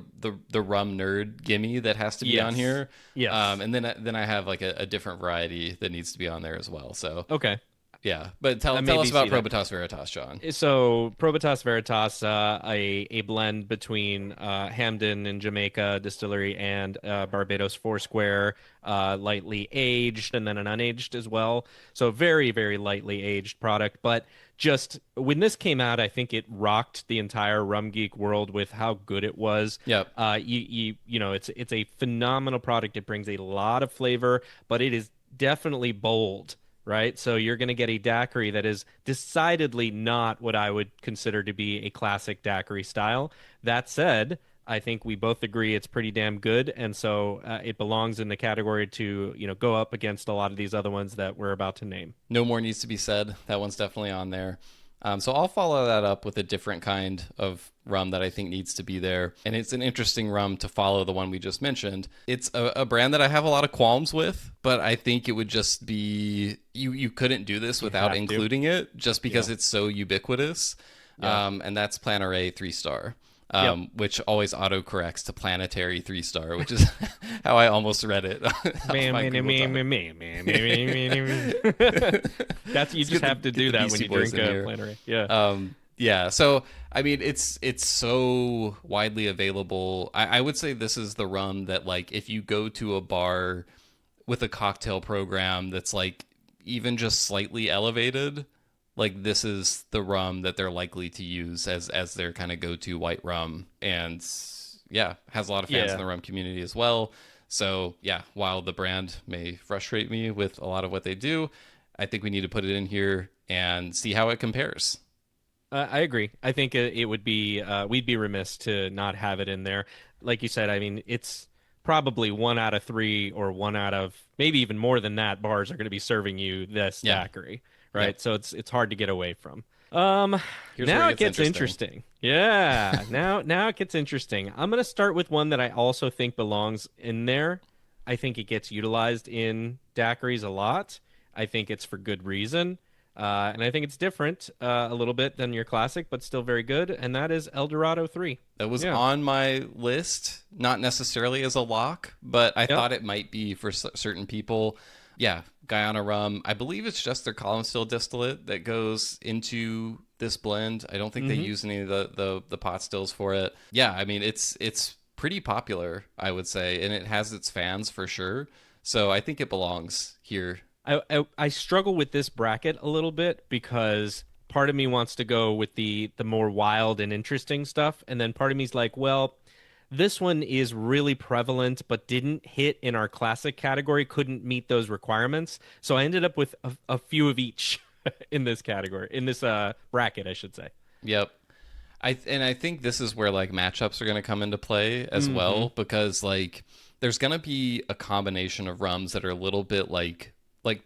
rum nerd gimme that has to be on Yes. here. Yes. And then I have like a different variety that needs to be on there as well. So Okay. yeah, but I tell us maybe see about that. Probitas Veritas, John. So Probitas Veritas, a blend between Hamden and Jamaica Distillery and Barbados Foursquare, lightly aged and then an unaged as well. So very, very lightly aged product. But just when this came out, I think it rocked the entire Rum Geek world with how good it was. Yep. It's a phenomenal product. It brings a lot of flavor, but it is definitely bold, right? So you're going to get a daiquiri that is decidedly not what I would consider to be a classic daiquiri style. That said, I think we both agree it's pretty damn good, and so it belongs in the category to, go up against a lot of these other ones that we're about to name. No more needs to be said. That one's definitely on there. So I'll follow that up with a different kind of rum that I think needs to be there. And it's an interesting rum to follow the one we just mentioned. It's a brand that I have a lot of qualms with, but I think it would just be you couldn't do this You without have to. including it just because Yeah. it's so ubiquitous. Yeah. And that's Planare 3 star. Yep. Which always autocorrects to planetary 3 star, which is how I almost read it off Man, my man, Google man, Doc. man, man, man, man, man, man. That's you Let's just have to get do the that when Beastie you Boys drink in a here. Flannery. Yeah. Yeah, so I mean, it's so widely available. I would say this is the rum that like if you go to a bar with a cocktail program that's like even just slightly elevated, like this is the rum that they're likely to use as their kind of go-to white rum, and yeah, has a lot of fans in Yeah. the rum community as well. So yeah, while the brand may frustrate me with a lot of what they do, I think we need to put it in here and see how it compares. I agree. I think it would be we'd be remiss to not have it in there. Like you said, I mean, it's probably 1 out of 3 or 1 out of maybe even more than that bars are going to be serving you this Yeah. daiquiri, Yep. right? So it's hard to get away from. Um, Here's where it now it gets gets interesting. interesting. Yeah, now it gets interesting. I'm going to start with one that I also think belongs in there. I think it gets utilized in daiquiris a lot. I think it's for good reason. And I think it's different a little bit than your classic, but still very good. And that is El Dorado 3. That was Yeah. on my list, not necessarily as a lock, but I Yep. thought it might be for certain people. Yeah, Guyana rum. I believe it's just their column still distillate that goes into this blend. I don't think they Hmm. use any of the pot stills for it. Yeah, I mean it's pretty popular, I would say, and it has its fans for sure. So I think it belongs here. I struggle with this bracket a little bit because part of me wants to go with the more wild and interesting stuff, and then part of me's like, well, this one is really prevalent but didn't hit in our classic category, couldn't meet those requirements. So I ended up with a few of each in this category, in this bracket, I should say. Yep. I think this is where like matchups are going to come into play as Hmm. well because like there's going to be a combination of rums that are a little bit like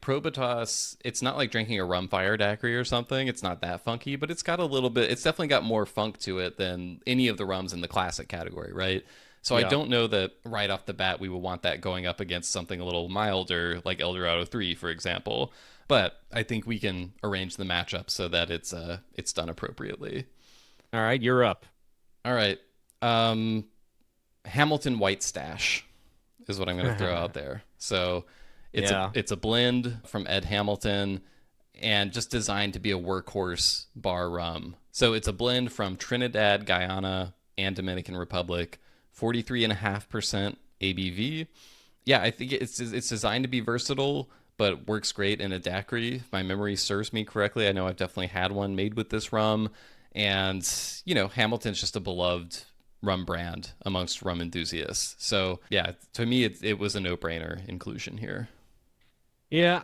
Probitas. It's not like drinking a rum fire daiquiri or something. It's not that funky, but it's got a little bit. It's definitely got more funk to it than any of the rums in the classic category, right? So I Yeah. don't know that right off the bat we would want that going up against something a little milder like Eldorado 3, for example. But I think we can arrange the matchup so that it's done appropriately. All right, you're up. All right. Um, Hamilton White Stash is what I'm going to throw out there. So Yeah. it's a blend from Ed Hamilton and just designed to be a workhorse bar rum. So it's a blend from Trinidad, Guyana, and Dominican Republic, 43.5% ABV. Yeah, I think it's designed to be versatile, but works great in a daiquiri. If my memory serves me correctly, I know I've definitely had one made with this rum. And, Hamilton's just a beloved rum brand amongst rum enthusiasts. So, yeah, to me, it was a no-brainer inclusion here. Yeah,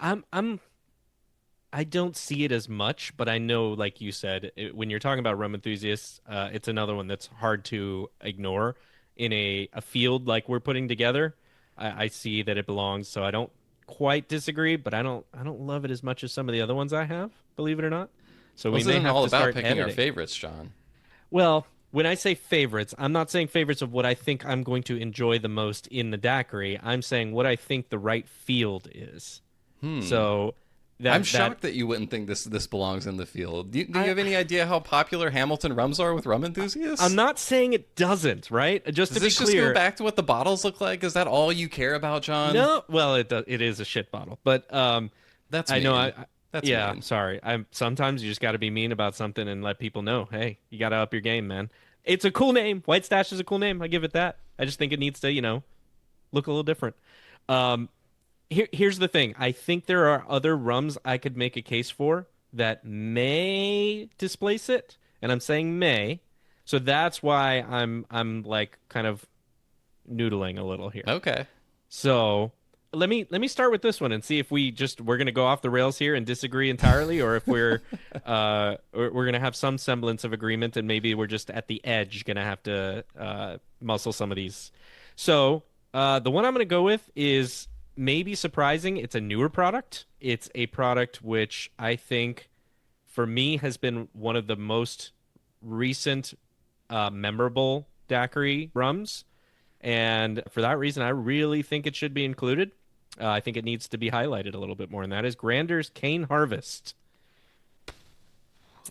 I don't see it as much, but I know, like you said, when you're talking about rum enthusiasts, it's another one that's hard to ignore in a field like we're putting together. I see that it belongs, so I don't quite disagree, but I don't love it as much as some of the other ones I have, believe it or not. So Well, we this may isn't have all to about start picking our editing. favorites, John. Well, when I say favorites, I'm not saying favorites of what I think I'm going to enjoy the most in the daiquiri. I'm saying what I think the right field is. So I'm that shocked that you wouldn't think this belongs in the field. Do you I have any idea how popular Hamilton rums are with rum I'm enthusiasts? not saying it doesn't, right? Just Does to be this just go clear, back to what the bottles look like? Is that all you care about, John? no, well, it is a shit bottle, but That's I know mean. That's yeah, mean. sorry. I'm sometimes you just got to be mean about something and let people know, hey, you got to up your game, man. It's a cool name. White Stash is a cool name. I give it that. I just think it needs to, look a little different. Um, here's the thing. I think there are other rums I could make a case for that may displace it, and I'm saying may. So that's why I'm like kind of noodling a little here. Okay. So let me start with this one and see if we're gonna go off the rails here and disagree entirely, or if we're gonna have some semblance of agreement and maybe we're just at the edge gonna have to muscle some of these. So the one I'm gonna go with is maybe surprising. It's a newer product. It's a product which I think for me has been one of the most recent memorable daiquiri rums. And for that reason, I really think it should be included. I think it needs to be highlighted a little bit more, and that is Grander's Cane Harvest.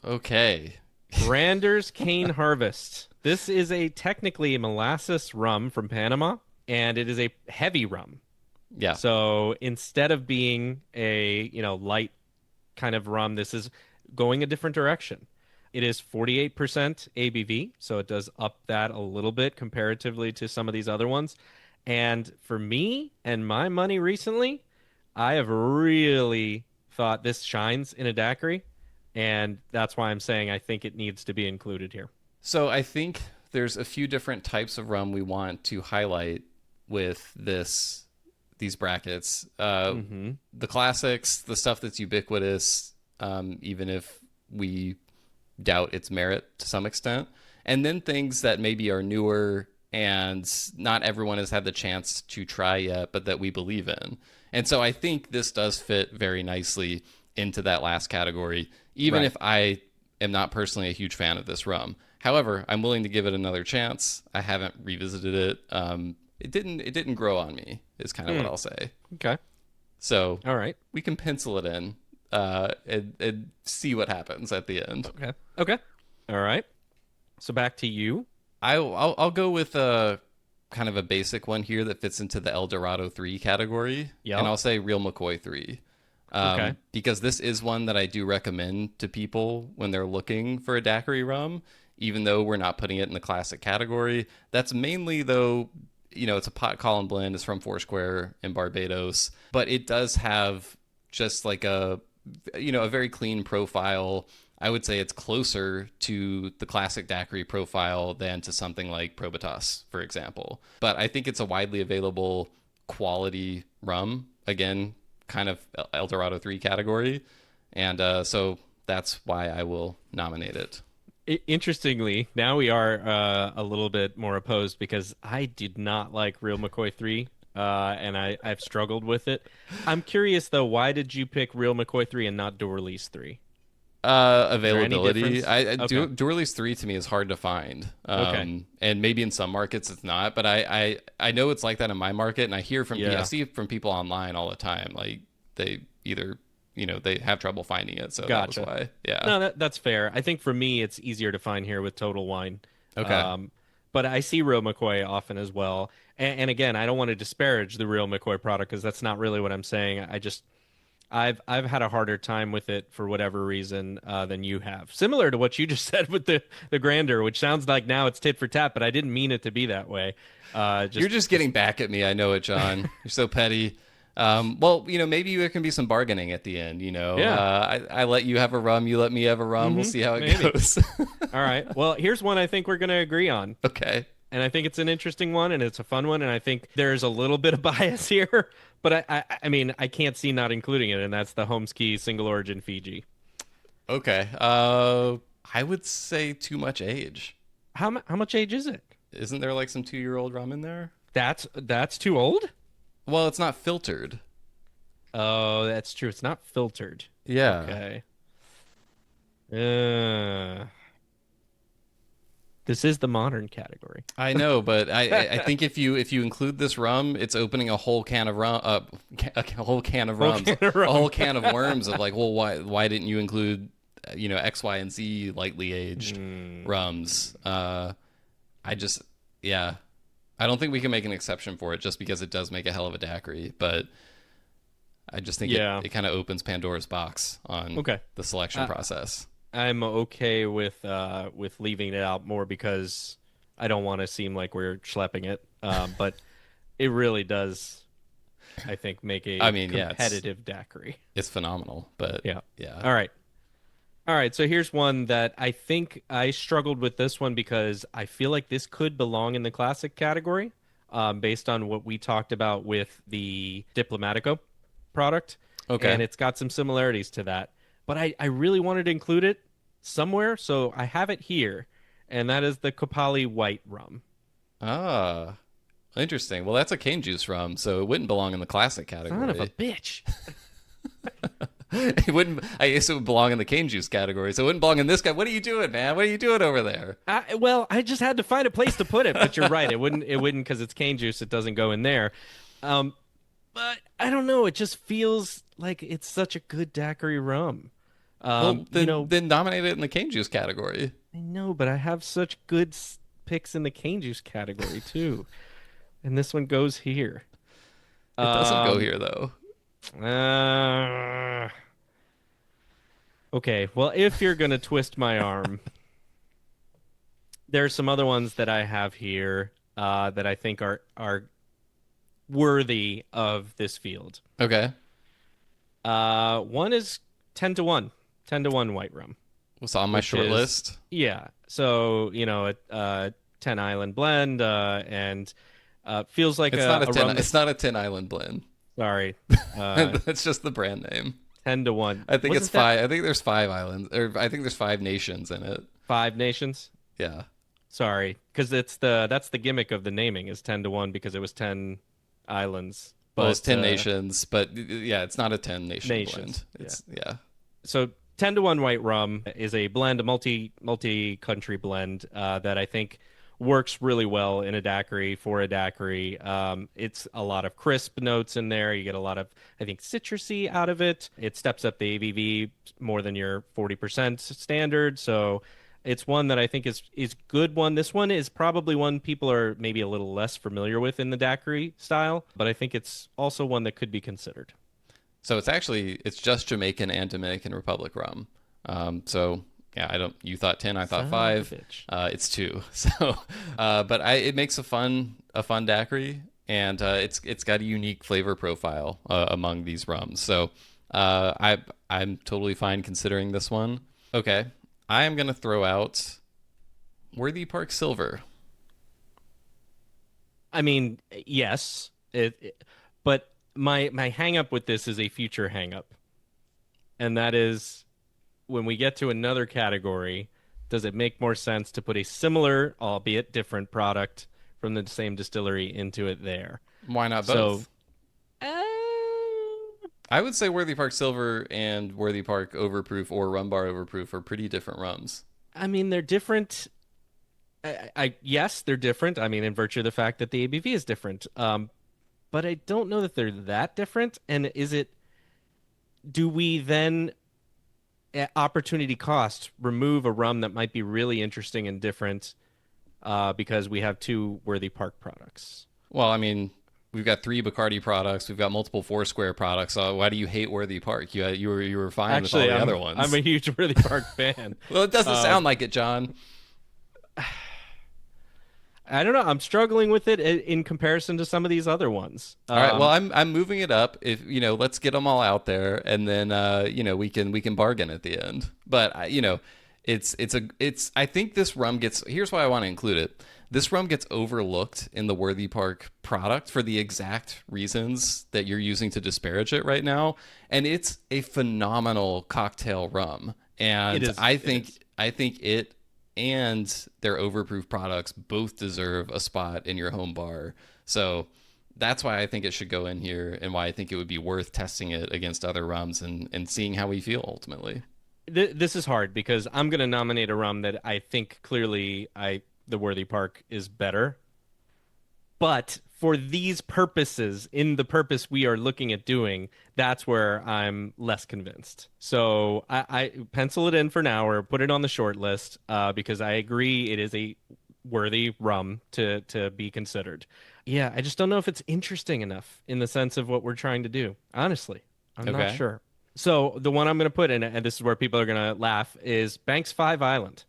Okay. Grander's Cane Harvest. This is a technically molasses rum from Panama, and it is a heavy rum. Yeah. So instead of being a, light kind of rum, this is going a different direction. It is 48% ABV, so it does up that a little bit comparatively to some of these other ones. And for me and my money recently, I have really thought this shines in a daiquiri, and that's why I'm saying I think it needs to be included here. So I think there's a few different types of rum we want to highlight with these brackets. Hmm. The classics, the stuff that's ubiquitous, even if we doubt its merit to some extent, and then things that maybe are newer and not everyone has had the chance to try yet, but that we believe in. And so I think this does fit very nicely into that last category, even Right. if I am not personally a huge fan of this rum. However, I'm willing to give it another chance. I haven't revisited it. It didn't grow on me, is kind of what Hmm. I'll say. Okay. So All right. we can pencil it in and see what happens at the end. Okay. Okay. All right. So back to you. I'll go with a kind of a basic one here that fits into the El Dorado 3 category, and Yep. I'll say Real McCoy 3. Okay. Because this is one that I do recommend to people when they're looking for a daiquiri rum, even though we're not putting it in the classic category. That's mainly, though, it's a pot calling blend. It's from Foursquare in Barbados, but it does have just like a very clean profile. I would say it's closer to the classic daiquiri profile than to something like Probitas, for example. But I think it's a widely available quality rum. Again, kind of El Dorado 3 category. And so that's why I will nominate it. Interestingly, now we are a little bit more opposed because I did not like Real McCoy 3, and I've struggled with it. I'm curious, though, why did you pick Real McCoy 3 and not Dorlease 3? Is there any Availability. difference? Okay. Doorley's 3 to me is hard to find. Okay. And maybe in some markets it's not, but I know it's like that in my market, and I Yeah. see from people online all the time, like they either they have trouble finding it, so that was Gotcha. why. Yeah. No, that's fair. I think for me, it's easier to find here with Total Wine. Okay. Um, but I see real McCoy often as well. And again, I don't want to disparage the real McCoy product because that's not really what I'm saying. I've had a harder time with it for whatever reason than you have. Similar to what you just said with the Grander, which sounds like now it's tit for tat, but I didn't mean it to be that way. You're Just just just getting back at me. I know it, John. You're so petty. Well, maybe there can be some bargaining at the end. yeah. I let you have a rum, you let me have a rum. We'll Mm-hmm. see how it Maybe. goes. All right. Well, here's one I think we're going to agree on. Okay. And I think it's an interesting one and it's a fun one. And I think there's a little bit of bias here, but I mean, I can't see not including it. And that's the Homeski single origin Fiji. Okay. I would say too much age. How much age is it? Isn't there like some 2-year-old rum in there? That's too old? Well, it's not filtered. Oh, that's true. It's not filtered. Yeah. Okay. Uh, this is the modern category. I know, but I think if you include this rum, it's opening a whole can of rum, a whole can of Whole rums, can of a rum. whole can of worms of like, well, why didn't you include X, Y, and Z lightly aged rums? I just yeah, I don't think we can make an exception for it just because it does make a hell of a daiquiri, but I just think Yeah. it kind of opens Pandora's box on Okay. the selection process. I'm okay with leaving it out more because I don't want to seem like we're schlepping it. But it really does, I think, make a I mean, yeah, competitive daiquiri. it's phenomenal, but Yeah. yeah. All right. All right. So here's one that I think I struggled with this one because I feel like this could belong in the classic category, based on what we talked about with the Diplomatico product. Okay. And it's got some similarities to that. But I really wanted to include it somewhere, so I have it here, and that is the Kopali White Rum. Ah, interesting. Well, that's a cane juice rum, so it wouldn't belong in the classic Son of a category. bitch. It wouldn't. I guess it would belong in the cane juice category, so it wouldn't belong in this guy. What are you doing, man? What are you doing over there? Well, I just had to find a place to put it, but you're right. It wouldn't because it's cane juice. It doesn't go in there. Um, but I don't know. It just feels like it's such a good daiquiri rum. Well, You then know, then nominate it in the cane juice category. I know, but I have such good picks in the cane juice category too, and this one goes here. It doesn't go Um, here though. uh, okay, well, if you're gonna twist my arm, there's some other ones that I have here that I think are worthy of this field. Okay. One is 10 to 1, 10 to 1 white rum, What's on my which short is list? yeah. So a 10 island blend, and feels like It's not a a ten. rum It's that's not a 10 Island blend. sorry, That's just the brand name. 10 to 1. I think it's Wasn't that five. I think there's 5 islands, or I think there's 5 nations in it. 5 nations? Yeah. Sorry, because that's the gimmick of the naming is 10 to 1 because it was 10 islands. Well, it's But 10 nations, but yeah, it's not a 10 nation nations. blend. It's yeah. So 10 to 1 white rum is a blend, a multi country blend that I think works really well in a daiquiri for a daiquiri. It's a lot of crisp notes in there. You get a lot of, I think, citrusy out of it. It steps up the ABV more than your 40% standard. So it's one that I think is good one. This one is probably one people are maybe a little less familiar with in the daiquiri style, but I think it's also one that could be considered. So it's just Jamaican and Dominican Republic rum. So yeah, I don't. You thought 10, I thought Son of a 5. bitch. It's 2. So, but it makes a fun daiquiri, and it's got a unique flavor profile among these rums. So, I'm totally fine considering this one. Okay, I am gonna throw out Worthy Park Silver. I mean, yes, but my hang up with this is a future hang up, and that is when we get to another category, does it make more sense to put a similar, albeit different product from the same distillery into it there? Why not So, both? uh, I would say Worthy Park Silver and Worthy Park Overproof or Rum Bar Overproof are pretty different rums. I mean, they're different. Yes, they're different. I mean, in virtue of the fact that the ABV is different. But I don't know that they're that different. And do we then at opportunity cost remove a rum that might be really interesting and different because we have two Worthy Park products. Well, I mean, we've got 3 Bacardi products. We've got multiple Foursquare products. Why do you hate Worthy Park? You were fine with all Actually, the other I'm a ones. huge Worthy Park fan. Well, it doesn't Um, sound like it, John. I don't know. I'm struggling with it in comparison to some of these other ones. All right. Well, I'm moving it up. If let's get them all out there, and then we can bargain at the end. But it's I think this rum gets. Here's why I want to include it. This rum gets overlooked in the Worthy Park product for the exact reasons that you're using to disparage it right now, and it's a phenomenal cocktail rum. It And is. I It think is. I think it and their overproof products both deserve a spot in your home bar. So that's why I think it should go in here and why I think it would be worth testing it against other rums and seeing how we feel ultimately. This is hard because I'm going to nominate a rum that I think clearly the Worthy Park is better. But for these purposes, in the purpose we are looking at doing, that's where I'm less convinced. So I pencil it in for now or put it on the short list because I agree it is a worthy rum to be considered. Yeah, I just don't know if it's interesting enough in the sense of what we're trying to do. Honestly, I'm not Okay. sure. So the one I'm going to put in, and this is where people are going to laugh, is Banks 5 Island.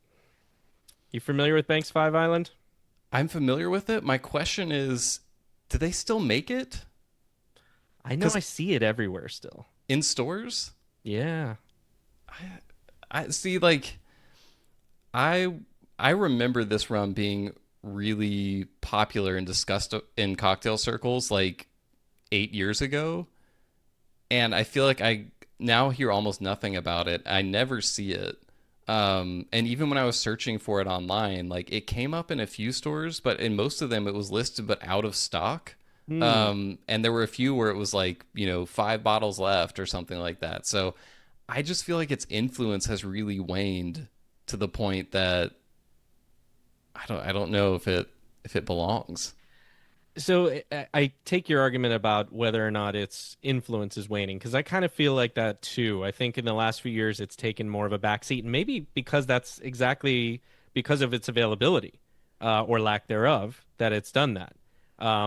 You familiar with Banks 5 Island? I'm familiar with it. My question is, do they still make it? I know Because I see it everywhere still. in stores, Yeah. I see like I I remember this rum being really popular and discussed in cocktail circles like 8 years ago. And I feel like I now hear almost nothing about it. I never see it. And even when I was searching for it online, like it came up in a few stores, but in most of them it was listed but out of stock. Hmm. And there were a few where it was like, 5 bottles left or something like that. So I just feel like its influence has really waned to the point that I don't know if it belongs. So I take your argument about whether or not its influence is waning because I kind of feel like that too. I think in the last few years it's taken more of a backseat, and maybe because that's exactly because of its availability or lack thereof that it's done that.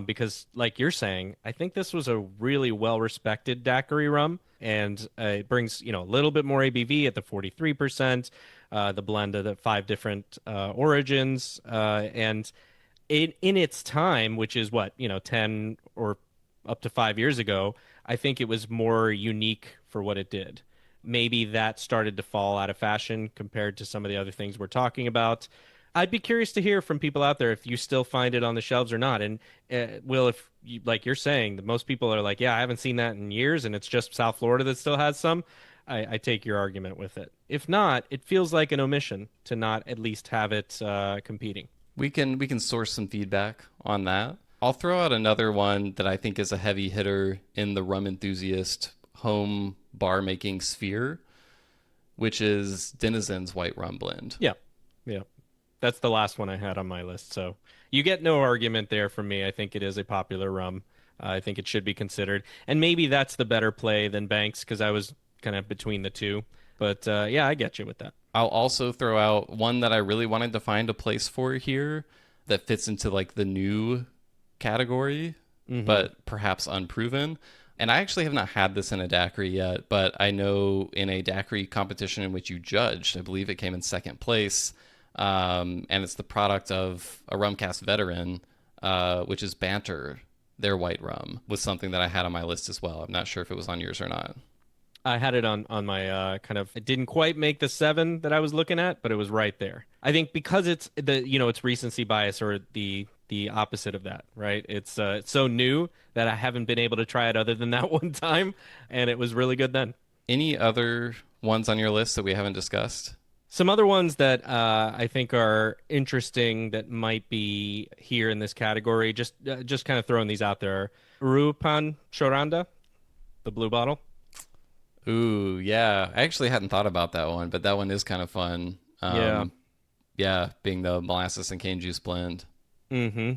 Because, like you're saying, I think this was a really well-respected daiquiri rum, and it brings a little bit more ABV at the 43%, the blend of the five different origins, and in its time, which is what, 10 or up to 5 years ago, I think it was more unique for what it did. Maybe that started to fall out of fashion compared to some of the other things we're talking about. I'd be curious to hear from people out there if you still find it on the shelves or not. And Will, if you, like you're saying, that most people are like, yeah, I haven't seen that in years, and it's just South Florida that still has some. I take your argument with it. If not, it feels like an omission to not at least have it competing. We can source some feedback on that. I'll throw out another one that I think is a heavy hitter in the rum enthusiast home bar making sphere, which is Denizen's White Rum Blend. Yeah. Yeah. That's the last one I had on my list. So you get no argument there from me. I think it is a popular rum. I think it should be considered. And maybe that's the better play than Banks because I was kind of between the two. But yeah, I get you with that. I'll also throw out one that I really wanted to find a place for here that fits into like the new category, Hmm. but perhaps unproven. And I actually have not had this in a daiquiri yet, but I know in a daiquiri competition in which you judged, I believe it came in second place. And it's the product of a Rumcast veteran, which is Banter. Their white rum was something that I had on my list as well. I'm not sure if it was on yours or not. I had it on my kind of. It didn't quite make the seven that I was looking at, but it was right there. I think because it's it's recency bias or the opposite of that, right? It's so new that I haven't been able to try it other than that one time, and it was really good then. Any other ones on your list that we haven't discussed? Some other ones that I think are interesting that might be here in this category. Just kind of throwing these out there. Rupan Choranda, the blue bottle. Ooh, yeah. I actually hadn't thought about that one, but that one is kind of fun. Yeah. Yeah, being the molasses and cane juice blend. Mm-hmm.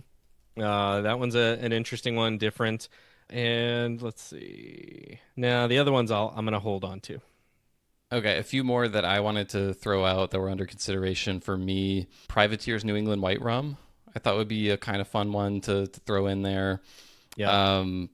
That one's an interesting one, different. And let's see. Now the other ones I'm gonna hold on to. Okay, a few more that I wanted to throw out that were under consideration for me. Privateer's New England White Rum. I thought would be a kind of fun one to throw in there. Yep. Um,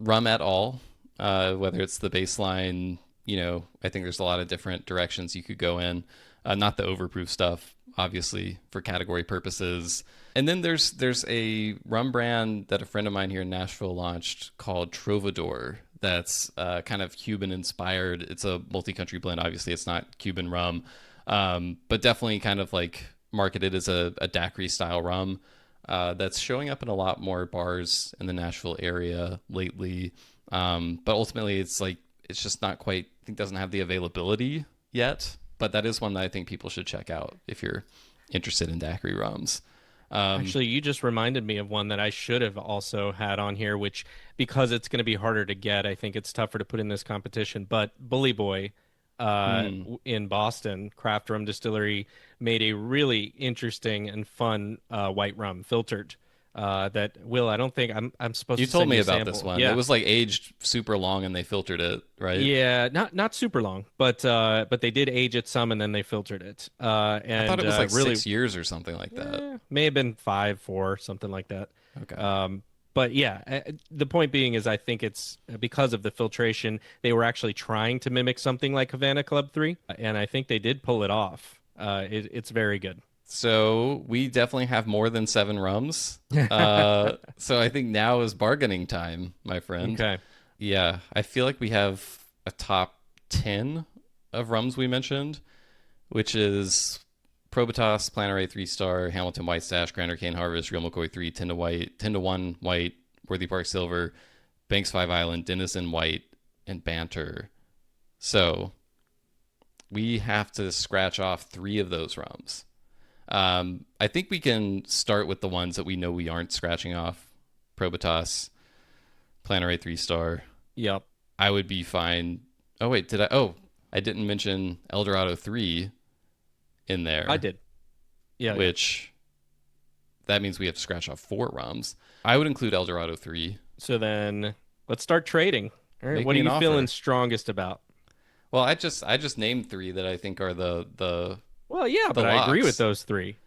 Rum at all, whether it's the baseline, I think there's a lot of different directions you could go in. Not the overproof stuff, obviously, for category purposes. And then there's a rum brand that a friend of mine here in Nashville launched called Trovador. That's kind of Cuban inspired. It's a multi-country blend. Obviously, it's not Cuban rum, but definitely kind of like marketed as a daiquiri style rum. That's showing up in a lot more bars in the Nashville area lately. But ultimately, it's just not quite. I think doesn't have the availability yet. But that is one that I think people should check out if you're interested in daiquiri rums. Um, Actually, you just reminded me of one that I should have also had on here, which because it's going to be harder to get, I think it's tougher to put in this competition. But Bully Boy, hmm. in Boston, Craft Rum Distillery made a really interesting and fun white rum filtered. That Will, I don't think I'm supposed You to told send me you a about this sample. one. It Yeah, was like aged super long and they filtered it, right? yeah, not super long, but they did age it some and then they filtered it. I thought And it was like really 6 years or something like that. may have been 5, 4, something like that. Okay. But yeah, the point being is I think it's because of the filtration, they were actually trying to mimic something like Havana Club 3, and I think they did pull it off. It's very good. So we definitely have more than 7 rums. So I think now is bargaining time, my friend. Okay. Yeah, I feel like we have a top 10 of rums we mentioned, which is Probitas, Planare 3 star, Hamilton White Stash, Grand Arcane Harvest, Real McCoy 3, 10 to White, 10 to 1 White, Worthy Park Silver, Banks 5 Island, Denizen White, and Banter. So we have to scratch off 3 of those rums. I think we can start with the ones that we know we aren't scratching off. Probitas, Planare 3 star. Yep. I would be fine. Oh wait, did I? Oh, I didn't mention Eldorado 3 in I there, did. Yeah, yeah. which that means we have to scratch off 4 rums. I would include Eldorado 3. So then let's start trading. All right. Make What are me an you feeling offer. strongest about? Well, I just named 3 that I think are Well, yeah, the but I agree with locks. those three.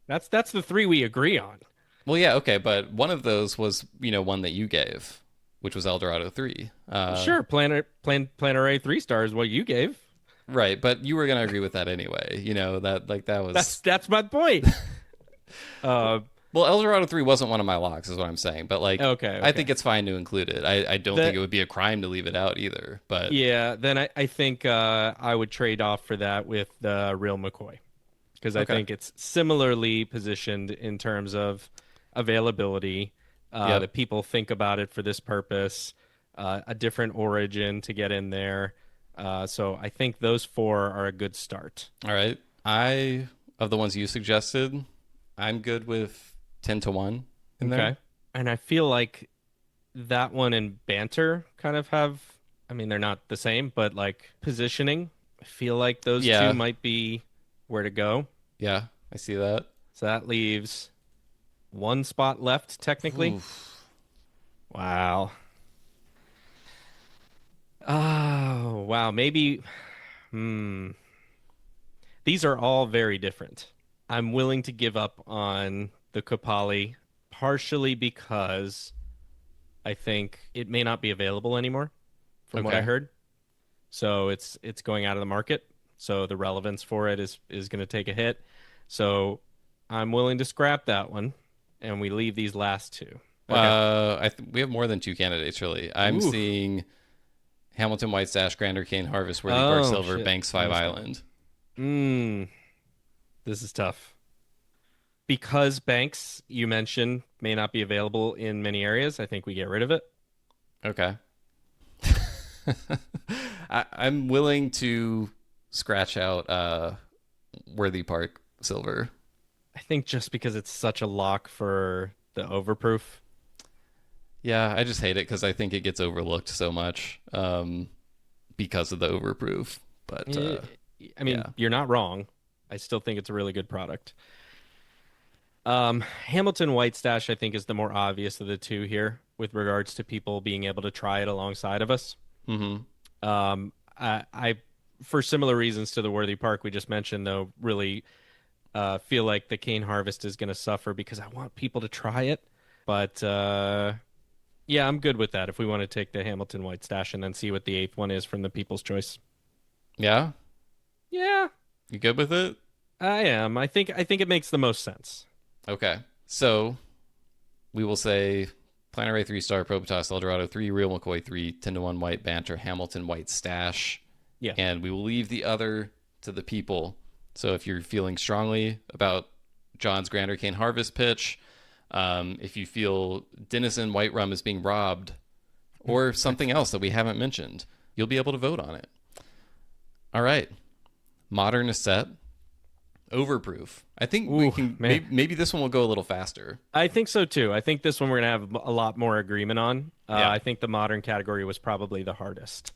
That's the three we agree on. Well, yeah, okay, but one of those was one that you gave, which was Eldorado 3. Well, sure, Planet A 3 star is what you gave. Right, but you were gonna agree with that anyway. That That's was that's my point. Uh, well, Eldorado 3 wasn't one of my locks, is what I'm saying. But okay, I think okay. it's fine to include it. I don't think That it would be a crime to leave it out either. But Yeah, then I think I would trade off for that with the real McCoy because I okay, think it's similarly positioned in terms of availability. yep, That people think about it for this purpose, a different origin to get in there. So I think those four are a good start. all right. I of the ones you suggested, I'm good with 10 to 1 in there. Okay. And I feel like that one and banter kind of have, I mean, they're not the same, but like positioning, I feel like those two Yeah, might be where to go. yeah, I see that. So that leaves one spot left, technically. Oof. Wow. Oh, wow. Maybe, hmm. These are all very different. I'm willing to give up on the Kopali partially because I think it may not be available anymore, from what I Okay. heard. So it's going out of the market. So the relevance for it is going to take a hit. So I'm willing to scrap that one, and we leave these last two. Okay. We have more than 2 candidates really. I'm Ooh. seeing Hamilton White Stash, Grand Arcane Harvest, Worthy Park Oh Silver, shit. Banks I 5 missed that one. Island. This is tough. Because banks you mentioned may not be available in many areas, I think we get rid of it. Okay. I'm willing to scratch out Worthy Park Silver. I think just because it's such a lock for the overproof. Yeah, I just hate it because I think it gets overlooked so much because of the overproof. But Eh, I yeah. mean, you're not wrong. I still think it's a really good product. Hamilton White Stash, I think, is the more obvious of the two here with regards to people being able to try it alongside of us. Hmm. I for similar reasons to the Worthy Park we just mentioned, though, really feel like the Cane Harvest is going to suffer because I want people to try it. But yeah, I'm good with that if we want to take the Hamilton White Stash and then see what the eighth one is from the People's Choice. Yeah, Yeah, you good with it? I am. I think it makes the most sense. Okay, so we will say Planetary 3-star, Probitas Eldorado 3, Real McCoy 3, 10 to 1 White Banter, Hamilton White Stash. Yeah. And we will leave the other to the people. So if you're feeling strongly about John's Grander Cane Harvest pitch, if you feel Denison White Rum is being robbed, or something else that we haven't mentioned, you'll be able to vote on it. All right. Modern set. Overproof. I think we Ooh, can man. maybe this one will go a little faster. I think so too. I think this one we're gonna have a lot more agreement on. Yeah. I think the modern category was probably the hardest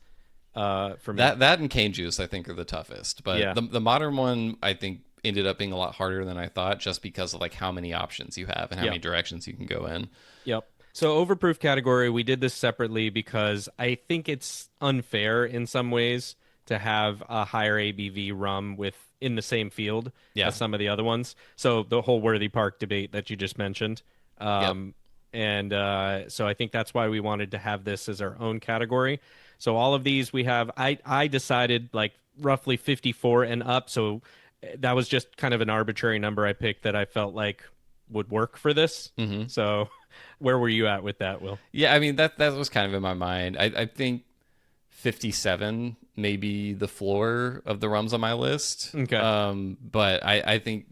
for me. That and cane juice I think are the toughest, but Yeah. the modern one I think ended up being a lot harder than I thought just because of like how many options you have and how Yeah. many directions you can go in. Yep. So overproof category, we did this separately because I think it's unfair in some ways to have a higher ABV rum with in the same field Yeah. as some of the other ones. So the whole Worthy Park debate that you just mentioned. Yep. And so I think that's why we wanted to have this as our own category. So all of these we have I decided like roughly 54 and up. So that was just kind of an arbitrary number I picked that I felt like would work for this. Hmm. So where were you at with that, Will? Yeah, I mean that was kind of in my mind. I think 57 may be the floor of the rums on my list. Okay. But I think,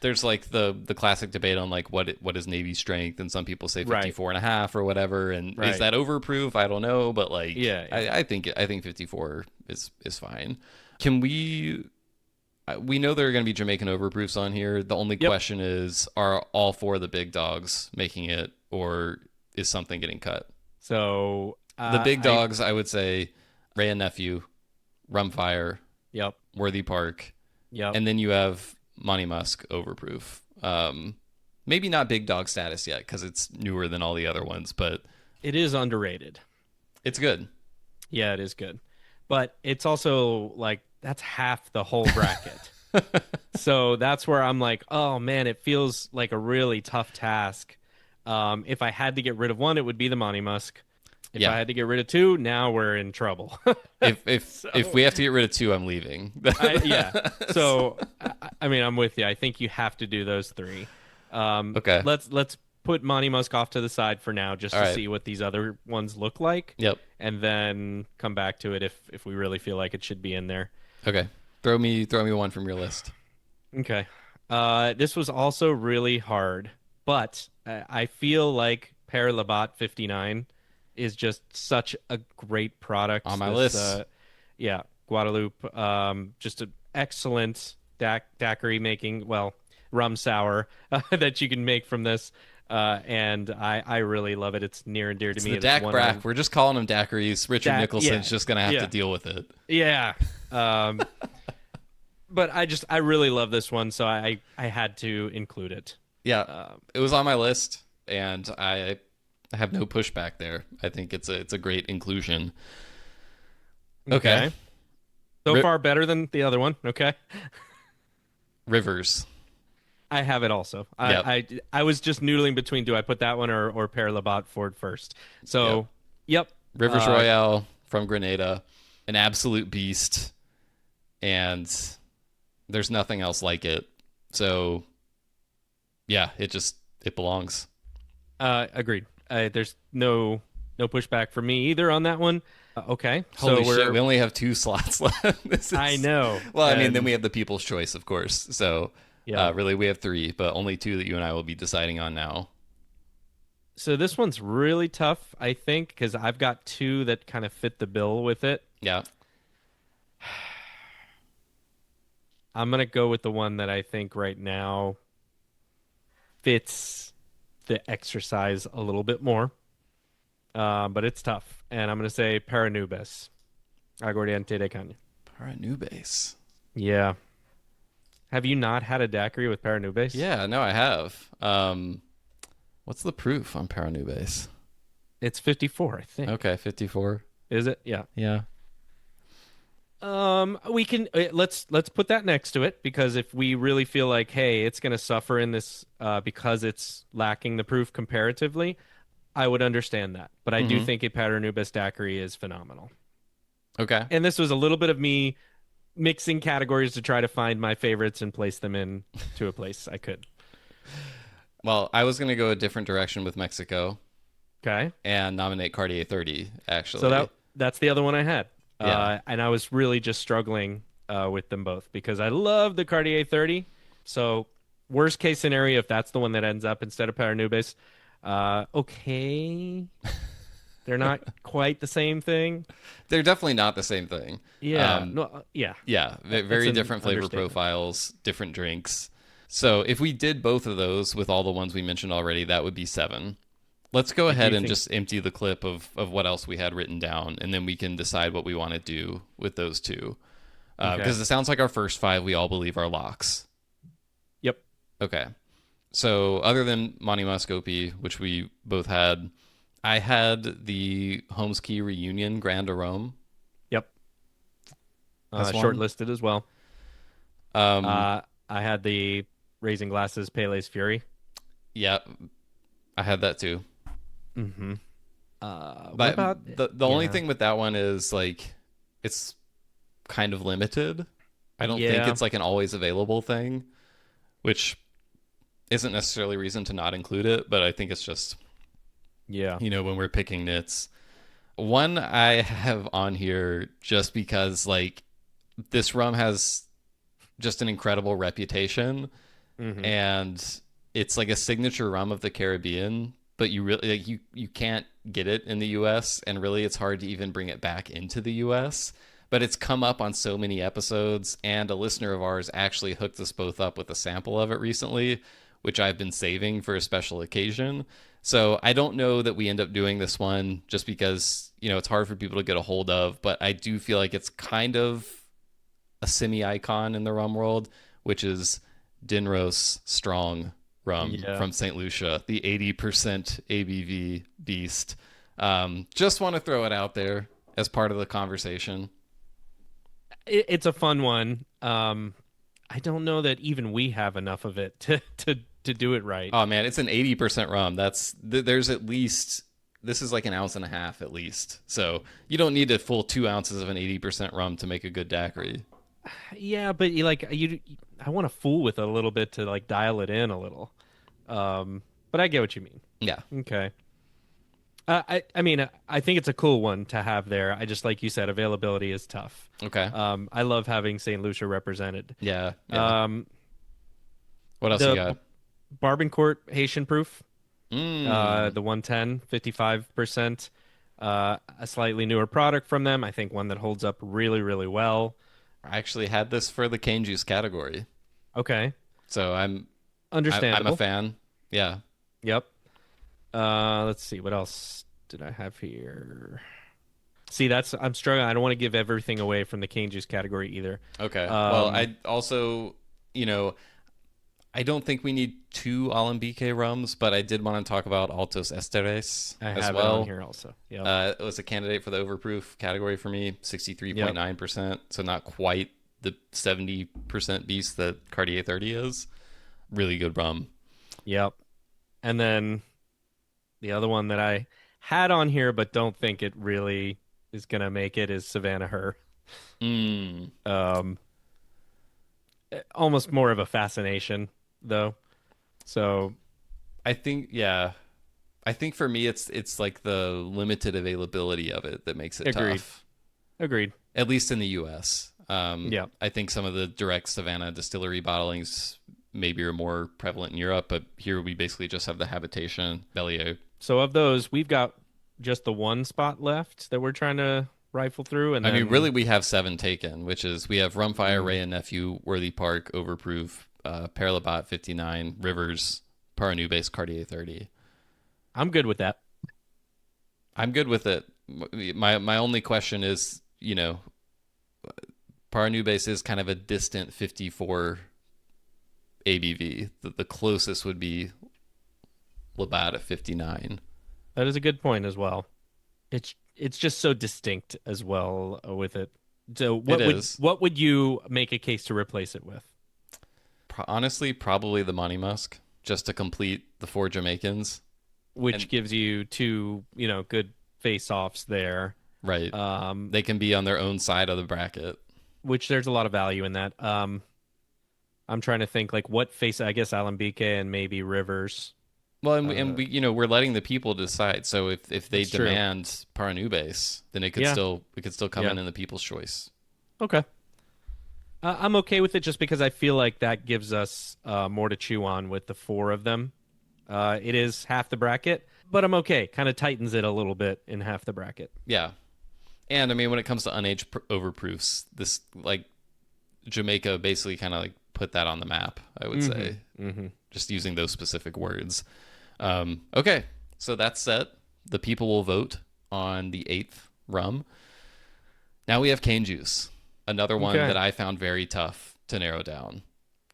there's like the classic debate on like what is Navy strength, and some people say Right. 54 and a half or whatever. And is Right. that overproof? I don't know, but like Yeah, yeah. I think 54 is fine. Can we know there are going to be Jamaican overproofs on here. The only Yep. question is, are all four of the big dogs making it, or is something getting cut? So The big I dogs, I would say, Ray and Nephew, Rumfire, yep. Worthy Park, Yep. and then you have Monty Musk overproof. Maybe not big dog status yet because it's newer than all the other ones, but It is underrated. it's good. Yeah, it is good. But it's also like that's half the whole bracket. So that's where I'm like, oh man, it feels like a really tough task. If I had to get rid of one, it would be the Monty Musk. If I Yeah. had to get rid of two, now we're in trouble. If we have to get rid of two, I'm leaving. Yeah. So I mean, I'm with you. I think you have to do those three. Okay. Let's put Monty Musk off to the side for now, just All to right. see what these other ones look like, Yep. and then come back to it if we really feel like it should be in there. Okay. Throw me one from your list. Okay. This was also really hard, but I feel like Père Labat 59 is just such a great product. On my This, list. yeah, Guadeloupe, just an excellent daiquiri making, well, rum sour that you can make from this. And I really love it. It's near and dear to It's me. the It's Daiq one Braiq. We're just calling them daiquiris. Richard Yeah, Nicholson's just gonna have yeah, to deal with it. yeah. Um, but I really love this one, so I had to include it. Yeah, Um, it was on my list, and I have no pushback there. I think it's a great inclusion. Okay, okay. So Ri- far, better than the other one. Okay. Rivers. I have it also. Yep, I was just noodling between do I put that one or Père Labat Ford first. yep. So, yep. Rivers Royale from Grenada, an absolute beast, and there's nothing else like it. So, yeah, it belongs. Agreed. There's no pushback for me either on that one. Okay. Holy So shit, we only have two slots left. I know. Well, I mean, then And we have the People's Choice, of course. So, yeah. really, we have three, but only two that you and I will be deciding on now. So this one's really tough, I think, because I've got two that kind of fit the bill with it. Yeah. I'm gonna go with the one that I think right now fits the exercise a little bit more. But it's tough. And I'm going to say Paranubis, Aguardiente de Caña. Paranubes. Yeah. Have you not had a daiquiri with Paranubis? Yeah, no, I have. What's the proof on Paranubes? It's 54, I think. Okay, 54. Is it? Yeah. Yeah. We can let's put that next to it because if we really feel like, hey, it's gonna suffer in this because it's lacking the proof comparatively, I would understand that. But I do Hmm. think a Patternubis daiquiri is phenomenal. Okay. And this was a little bit of me mixing categories to try to find my favorites and place them in to a place I could. Well, I was going to go a different direction with Mexico Okay. and nominate Cartier 30, So actually. that's the other one I had. Yeah. And I was really just struggling with them both because I love the Cartier 30. So worst case scenario, if that's the one that ends up instead of Paranubis, okay, they're not quite the same thing. They're definitely not the same thing. Yeah, Um, no, yeah, yeah, that's very an different flavor understatement. profiles, different drinks. So if we did both of those with all the ones we mentioned already, that would be seven. Let's go I ahead do and think just empty the clip of what else we had written down, and then we can decide what we want to do with those two. okay. Because it sounds like our first five we all believe are locks. Yep, Okay. So other than Monty Muscopy, which we both had, I had the Holmes Key Reunion Grand Arome yep. as one. Shortlisted as well. Um, I had the Raising Glasses Pele's Fury. yeah, I had that too. Mm-hmm. What But about the only yeah, thing with that one is like it's kind of limited. I don't think yeah, it's like an always available thing, which isn't necessarily reason to not include it, but I think it's just, yeah. when we're picking nits. One I have on here just because like this rum has just an incredible reputation, Mm-hmm. and it's like a signature rum of the Caribbean, but you really like you can't get it in the US, and really it's hard to even bring it back into the US. But it's come up on so many episodes, and a listener of ours actually hooked us both up with a sample of it recently, which I've been saving for a special occasion. So I don't know that we end up doing this one just because, it's hard for people to get a hold of, but I do feel like it's kind of a semi icon in the rum world, which is Dinros Strong Rum Yeah. from St. Lucia, the 80% ABV beast. Just want to throw it out there as part of the conversation. It's a fun one. I don't know that even we have enough of it to do it right. Oh man, it's an 80% rum. There's at least, this is like an ounce and a half at least. So you don't need a full 2 ounces of an 80% rum to make a good daiquiri. Yeah, but I want to fool with it a little bit to like dial it in a little. But I get what you mean. Yeah. Okay. I mean, I think it's a cool one to have there. I just like you said, availability is tough. Okay. I love having St. Lucia represented. Yeah. Yeah. Um, What else you the got? Barbancourt Haitian proof, Mmm. the 110, 55%, a slightly newer product from them. I think one that holds up really, really well. I actually had this for the cane juice category. Okay, So I'm a understandable. fan. Yeah. Yep. Let's see, what else did I have here? See, I'm struggling. I don't want to give everything away from the cane juice category either. Okay. Well, Um, I also, you know, I don't think we need two Alambique rums, but I did want to talk about Altos Esteres I as have it on well. here also. Yep. It was a candidate for the overproof category for me, Yep. 63.9%. So not quite the 70% beast that Cartier 30 is. Really good rum. Yep. And then the other one that I had on here but don't think it really is gonna make it is Savannah Her. Mm. Um, almost more of a fascination though. So I think, yeah. I think for me, it's like the limited availability of it that makes it agreed. tough, Agreed. at least in the U.S. Yeah. I think some of the direct Savannah distillery bottlings maybe are more prevalent in Europe, but here we basically just have the habitation Bellier. So of those, we've got just the one spot left that we're trying to rifle through, and I mean, really, then we have seven taken, which is we have Rumfire, mm, Ray and Nephew, Worthy Park, Overproof, Paralabat 59, Rivers, Paranubes, Cartier 30. I'm good with that. I'm good with it. My only question is, Paranubes is kind of a distant 54 ABV. The closest would be Labatt at 59. That is a good point as well. It's just so distinct as well with it. So It is. what would you make a case to replace it with? Honestly, probably the Monty Musk, just to complete the four Jamaicans. Which And gives you two, good face-offs there. right, Um, they can be on their own side of the bracket. which there's a lot of value in that. I'm trying to think like what face. I guess Alambique and maybe Rivers. Well, and Uh, we're letting the people decide. So if they that's true. demand Paranubes, then Yeah, it could still come yeah. in the people's choice. Okay. I'm okay with it just because I feel like that gives us more to chew on with the four of them. It is half the bracket, but I'm okay. Kind of tightens it a little bit in half the bracket. Yeah, and I mean when it comes to unaged overproofs, this like Jamaica basically kind of like put that on the map. I would Mm-hmm. say Mm-hmm. just using those specific words. Okay, so that's set. The people will vote on the eighth rum. Now we have cane juice, another one Okay. that I found very tough to narrow down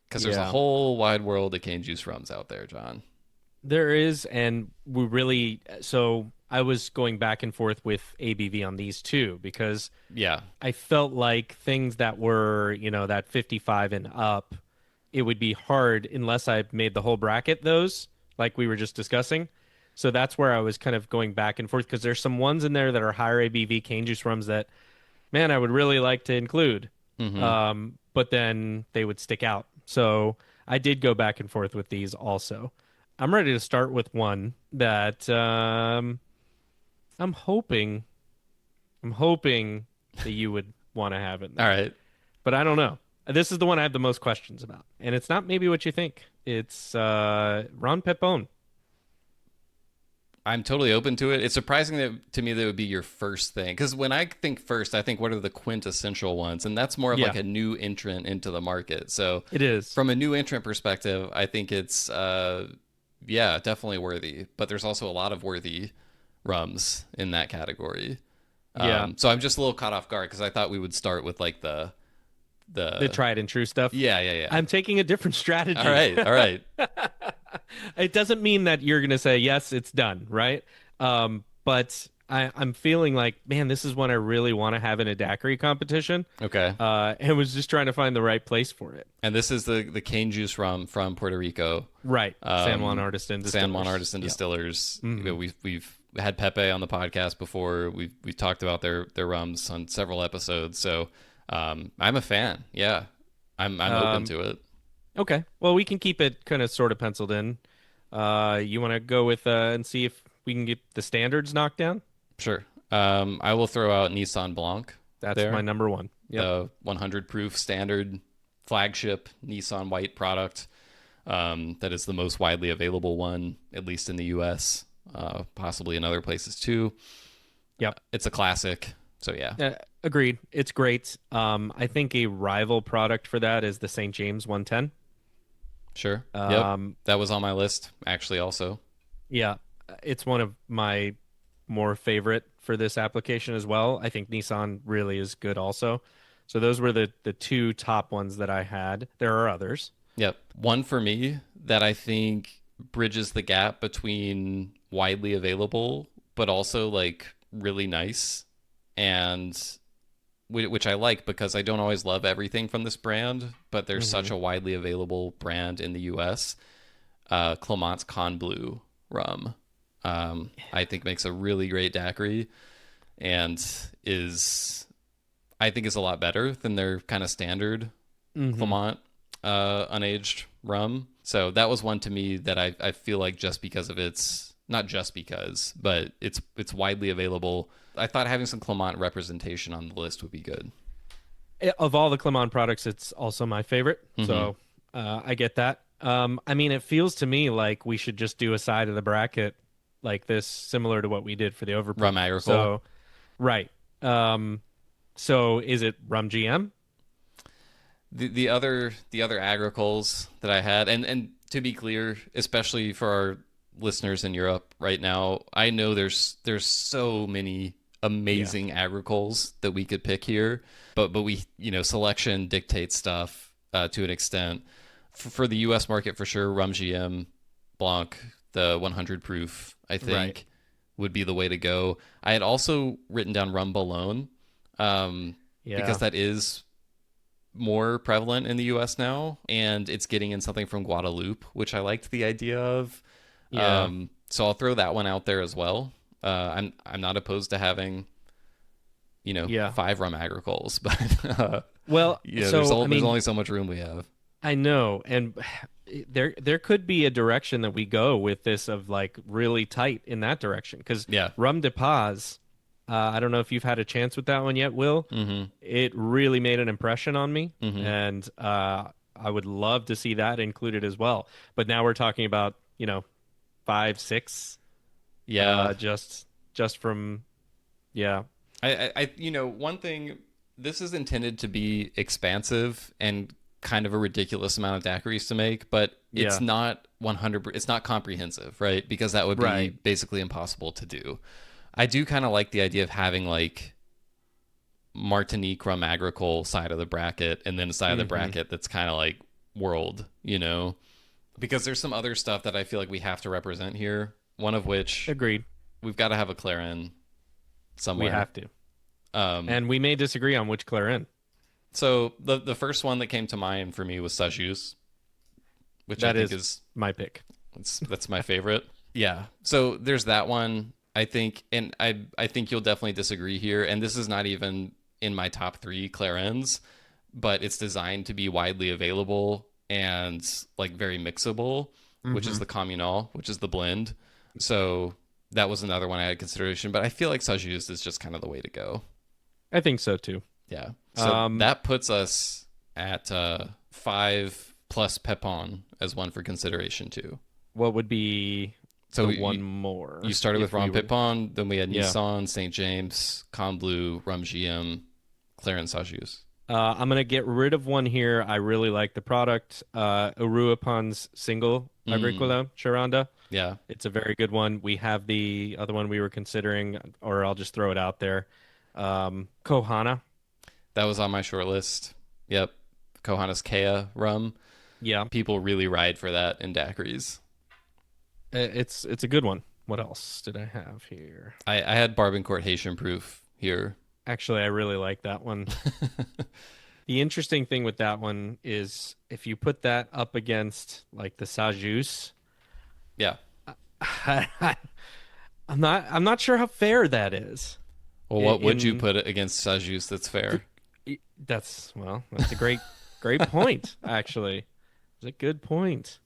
because there's a Yeah. whole wide world of cane juice rums out there, John. There is, and we really so I was going back and forth with ABV on these two because Yeah. I felt like things that were, that 55 and up, it would be hard unless I made the whole bracket those, like we were just discussing. So that's where I was kind of going back and forth because there's some ones in there that are higher ABV cane juice rums that, man, I would really like to include. Mm-hmm. But then they would stick out. So I did go back and forth with these also. I'm ready to start with one that I'm hoping I'm hoping that you would want to have it All there. right. But I don't know. This is the one I have the most questions about. And it's not maybe what you think. It's Ron Pepone. I'm totally open to it. It's surprising to me that it would be your first thing. Because when I think first, I think what are the quintessential ones? And that's more of like Yeah, a new entrant into the market. So it is. from a new entrant perspective, I think it's, yeah, definitely worthy. But there's also a lot of worthy rums in that category. Yeah. So I'm just a little caught off guard because I thought we would start with like The the, tried and true stuff. yeah, yeah, yeah. I'm taking a different All strategy. right. All right. It doesn't mean that you're going to say, yes, it's done, right? But I'm feeling like, man, this is one I really want to have in a daiquiri competition. Okay. And was just trying to find the right place for it. And this is the cane juice rum from Puerto Rico. Right. San Juan Artisan San Juan Distillers. Artisan Yep. Distillers. Hmm. We've had Pepe on the podcast before. We've talked about their rums on several episodes. So I'm a fan. Yeah, I'm open Um, to it. okay. Well, we can keep it kind of sort of penciled in. You want to go with and see if we can get the standards knocked down? Sure. I will throw out Nissan Blanc That's my there, number one. Yep. the 100 proof standard flagship Nissan white product. That is the most widely available one, at least in the U.S. Possibly in other places too. Yep. It's a classic. So yeah, Agreed. It's great. I think a rival product for that is the St. James 110. sure. Yep, Um, that was on my list actually. Also, yeah, it's one of my more favorite for this application as well. I think Nissan really is good also. So those were the two top ones that I had. There are others. yep. One for me that I think bridges the gap between widely available but also like really nice and which I like because I don't always love everything from this brand, but there's Hmm. such a widely available brand in the US. Clement's Con Bleu rum, I think makes a really great daiquiri and is I think is a lot better than their kind of standard Hmm. Clement unaged rum. So that was one to me that I feel like just because of its not just because, but it's widely available. I thought having some Clement representation on the list would be good. Of all the Clement products, it's also my favorite. Hmm. So I get that. I mean, it feels to me like we should just do a side of the bracket like this, similar to what we did for the overproof. Rum agricole. So, right. Um, so is it Rum GM? The other agricoles that I had, and to be clear, especially for our listeners in Europe right now, I know there's so many Yeah. amazing agricoles that we could pick here, but we selection dictates stuff to an extent. For the U.S. market, for sure, Rum GM Blanc, the 100 proof, I Right. think would be the way to go. I had also written down Rum Boulogne. Um, because Yeah. that is more prevalent in the US now, and it's getting in something from Guadeloupe, which I liked the idea of. Yeah. So I'll throw that one out there as well. I'm not opposed to having, Yeah. 5 rum agricoles, but Well, there's so I there's mean, only so much room we have. I know, and there could be a direction that we go with this of like really tight in that direction because Yeah. Rum de Paz. I don't know if you've had a chance with that one yet, Will. Mm-hmm. It really made an impression on me, Mm-hmm. and I would love to see that included as well. But now we're talking about, 5, 6, Yeah. just from yeah, One thing, this is intended to be expansive and kind of a ridiculous amount of daiquiris to make, but it's yeah, not 100, it's not comprehensive, right? Because that would be right. basically impossible to do. I do kind of like the idea of having like Martinique rum agricole side of the bracket and then a side of the Hmm. bracket that's kind of like world, because there's some other stuff that I feel like we have to represent here. One of which Agreed. we've got to have a Clarin We somewhere. have to, Um, and we may disagree on which Clarin. so the first one that came to mind for me was Sajus, which I That think is is my pick. that's my favorite. Yeah. So there's that one. I think, and I think you'll definitely disagree here. And this is not even in my top 3 Clarins, but it's designed to be widely available and like very mixable, which is Hmm. the communal, which is the blend. So that was another one I had consideration. But I feel like Sajus is just kind of the way to go. I think so too. Yeah. So Um, that puts us at 5 plus Pepon as one for consideration too. what would be So the you one more you started with if we Ron were? Pipon, then we had Yeah. Nissan, St. James, Con Bleu, Rum GM, Clarence Sajus. I'm gonna get rid of one here. I really like the product. Uruapan's single Mm, Agricola Charanda. yeah, It's a very good one. We have the other one we were considering, or I'll just throw it out there. Kohana. that was on my short list. Yep, Kohanas Kea rum. Yeah, People really ride for that in daiquiris. it's a good one. What else did I have here? I had Barbancourt Haitian proof here. Actually, I really like that one. The interesting thing with that one is if you put that up against like the Sajus, Yeah. I'm not sure how fair that is. Well, what would you In put it against Sajus that's fair? that's a great point, actually. It's a good point.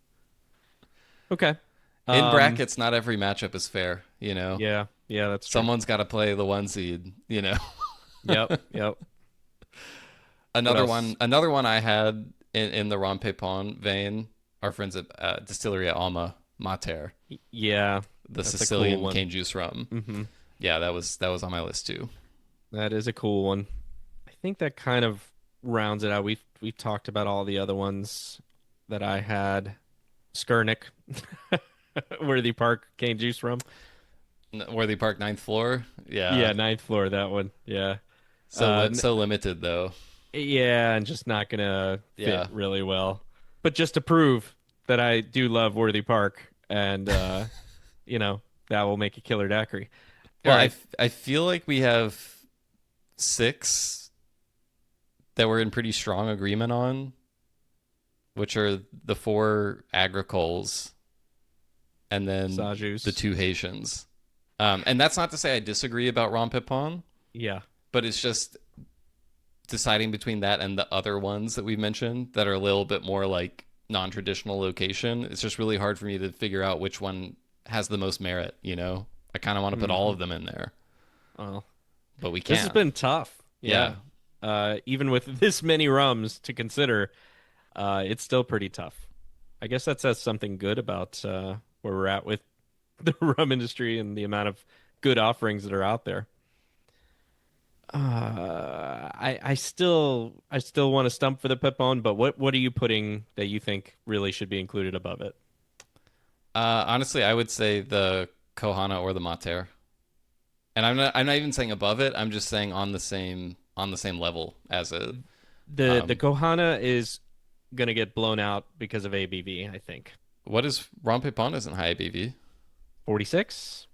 Okay. In Um, brackets, not every matchup is fair. yeah, yeah, that's true. Someone's got to play the 1 seed. Yep, yep. What Another one I had in the Ron Pepon vein, our friends at Distillery at Alma Mater, Yeah, the that's a cool Sicilian one. cane juice rum. Hmm. Yeah, that was on my list too. That is a cool one. I think that kind of rounds it out. We've talked about all the other ones that I had. Skurnik, Worthy Park cane juice rum. Worthy Park ninth floor. Yeah, Yeah, ninth floor, that one. Yeah. so Uh, so limited though. yeah, and just not gonna fit Yeah. really well. But just to prove that I do love Worthy Park, and you know, that will make a killer daiquiri. All Well, I, right. f- I feel like we have 6 that we're in pretty strong agreement on, which are the 4 agricoles and then the Sajus. 2 Haitians. And that's not to say I disagree about Rompipon, Yeah. but it's just deciding between that and the other ones that we've mentioned that are a little bit more like non-traditional location. It's just really hard for me to figure out which one has the most merit. I kind of want to put all Hmm. of them in there, Well, but we this has can't. been tough. Yeah. Yeah. Even with this many rums to consider, it's still pretty tough. I guess that says something good about where we're at with the rum industry and the amount of good offerings that are out there. I still want to stump for the Pepone, but what are you putting that you think really should be included above it? Honestly, I would say the Kohana or the Mater. And I'm not even saying above it. I'm just saying on the same level as it. The Um, Kohana is gonna get blown out because of ABV, I think. what is Rompipon isn't high ABV. 46?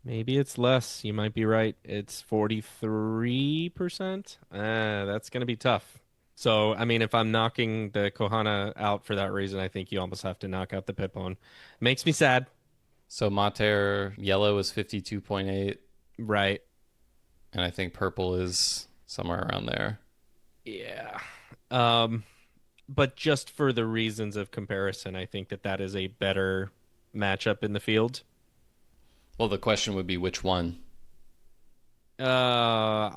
Maybe it's less. You might be right. It's 43%. That's going to be tough. So, I mean, if I'm knocking the Kohana out for that reason, I think you almost have to knock out the Pipon. Makes me sad. So Mater yellow is 52.8, Right. and I think purple is somewhere around there. Yeah. Um, but just for the reasons of comparison, I think that that is a better matchup in the field. Well, the question would be which one? I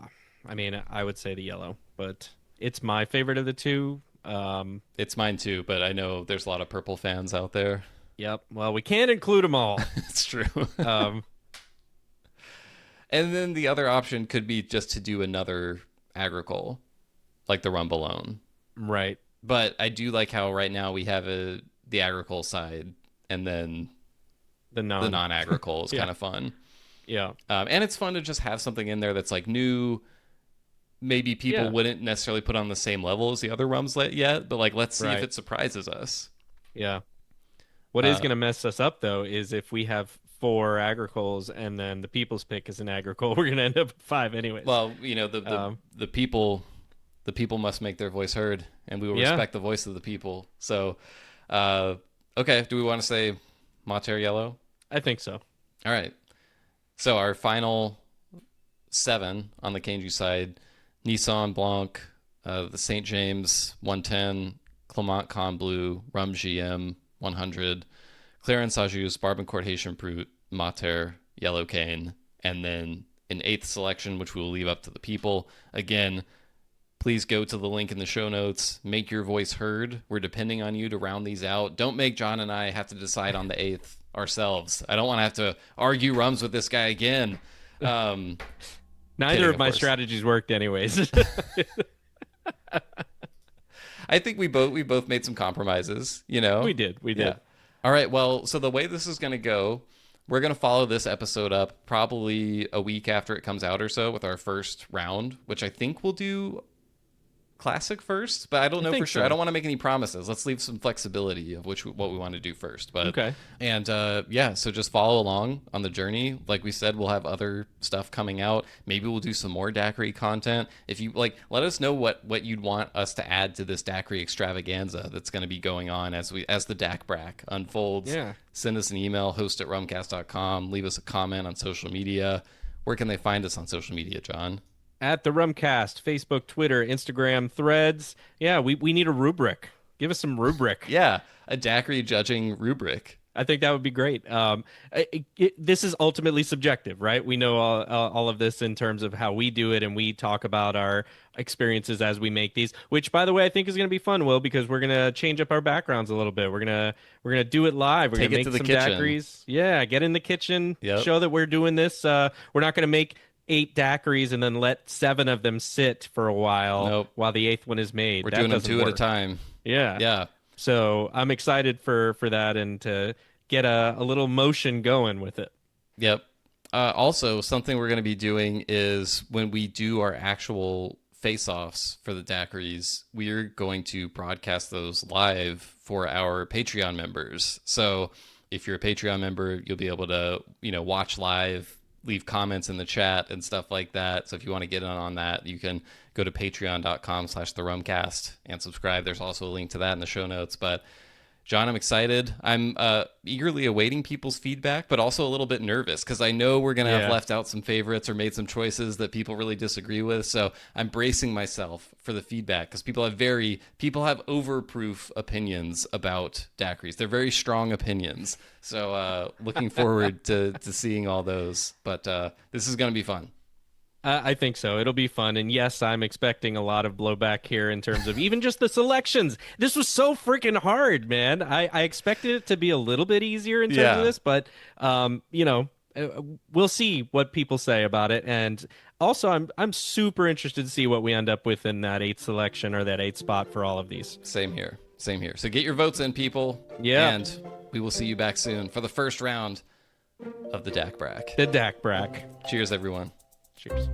mean, I would say the yellow, but it's my favorite of the two. It's mine too, but I know there's a lot of purple fans out there. Yep. Well, we can't include them all. It's true. Um, And then the other option could be just to do another agricole, like the Rumbalone. right. But I do like how right now we have the agricole side, and then The the non. non-agricole is Yeah. kind of fun. Yeah. And it's fun to just have something in there that's like new. Maybe people Yeah. wouldn't necessarily put on the same level as the other rums yet, but like let's see if Right. it surprises us. Yeah. What is Uh, going to mess us up though is if we have four agricoles and then the people's pick is an agricole, we're going to end up with five anyways. well, you know Um, the people must make their voice heard, and we will yeah, respect the voice of the people. So, uh, okay, do we want to say Mater yellow? I think so. All right. So our final seven on the Kenju side: Nissan Blanc, the St. James 110, Clement Con Bleu, Rum GM 100, Clarence Ajus, Barbancourt Haitian Brut, Mater, Yellow Cane, and then an eighth selection, which we will leave up to the people. Again, please go to the link in the show notes. Make your voice heard. We're depending on you to round these out. Don't make John and I have to decide on the eighth ourselves. I don't want to have to argue rums with this guy again. Um, Neither Kidding, of of my course. strategies worked anyways. I think we both made some compromises, you know? We did. We Yeah. did. All right. Well, so the way this is going to go, we're going to follow this episode up probably a week after it comes out or so with our first round, which I think we'll do classic first, but I don't I know for think sure. I so. don't want to make any promises. Let's leave some flexibility of what we want to do first. But Okay. and yeah, so just follow along on the journey. Like we said, we'll have other stuff coming out. Maybe we'll do some more daiquiri content. If you like, let us know what you'd want us to add to this daiquiri extravaganza that's going to be going on as the Daiq Braiq unfolds. Yeah. Send us an email, host@rumcast.com. Leave us a comment on social media. Where can they find us on social media, John? At the Rumcast, Facebook, Twitter, Instagram, Threads. Yeah, we need a rubric. Give us some rubric. Yeah, a daiquiri judging rubric. I think that would be great. This is ultimately subjective, right? We know all of this in terms of how we do it, and we talk about our experiences as we make these. Which, by the way, I think is going to be fun, Will, because we're gonna change up our backgrounds a little bit. We're gonna do it live. We're Take gonna it to make the some kitchen. daiquiris. Yeah, get in the kitchen, Yep. show that we're doing this. We're not gonna make eight daiquiris and then let seven of them sit for a Nope. while the eighth one is made. We're That doing them doesn't two at a work. time. Yeah. Yeah. So I'm excited for that and to get a little motion going with it. Yep. Also, something we're going to be doing is when we do our actual face-offs for the daiquiris, we're going to broadcast those live for our Patreon members. So if you're a Patreon member, you'll be able to, watch live, leave comments in the chat and stuff like that. So if you want to get in on that, you can go to patreon.com/the Rumcast and subscribe. There's also a link to that in the show notes. But John, I'm excited. I'm eagerly awaiting people's feedback, but also a little bit nervous because I know we're going to have Yeah. left out some favorites or made some choices that people really disagree with. So I'm bracing myself for the feedback because people have overproof opinions about daiquiris. They're very strong opinions. So looking forward to seeing all those. But this is going to be fun. I think so. It'll be fun. And yes, I'm expecting a lot of blowback here in terms of even just the selections. This was so freaking hard, man. I expected it to be a little bit easier in terms of Yeah. this, but we'll see what people say about it. And also, I'm super interested to see what we end up with in that eighth selection or that eighth spot for all of these. Same here. Same here. So get your votes in, people. Yeah. And we will see you back soon for the first round of the Daiq Braiq. The Daiq Braiq. Cheers, everyone. Cheers.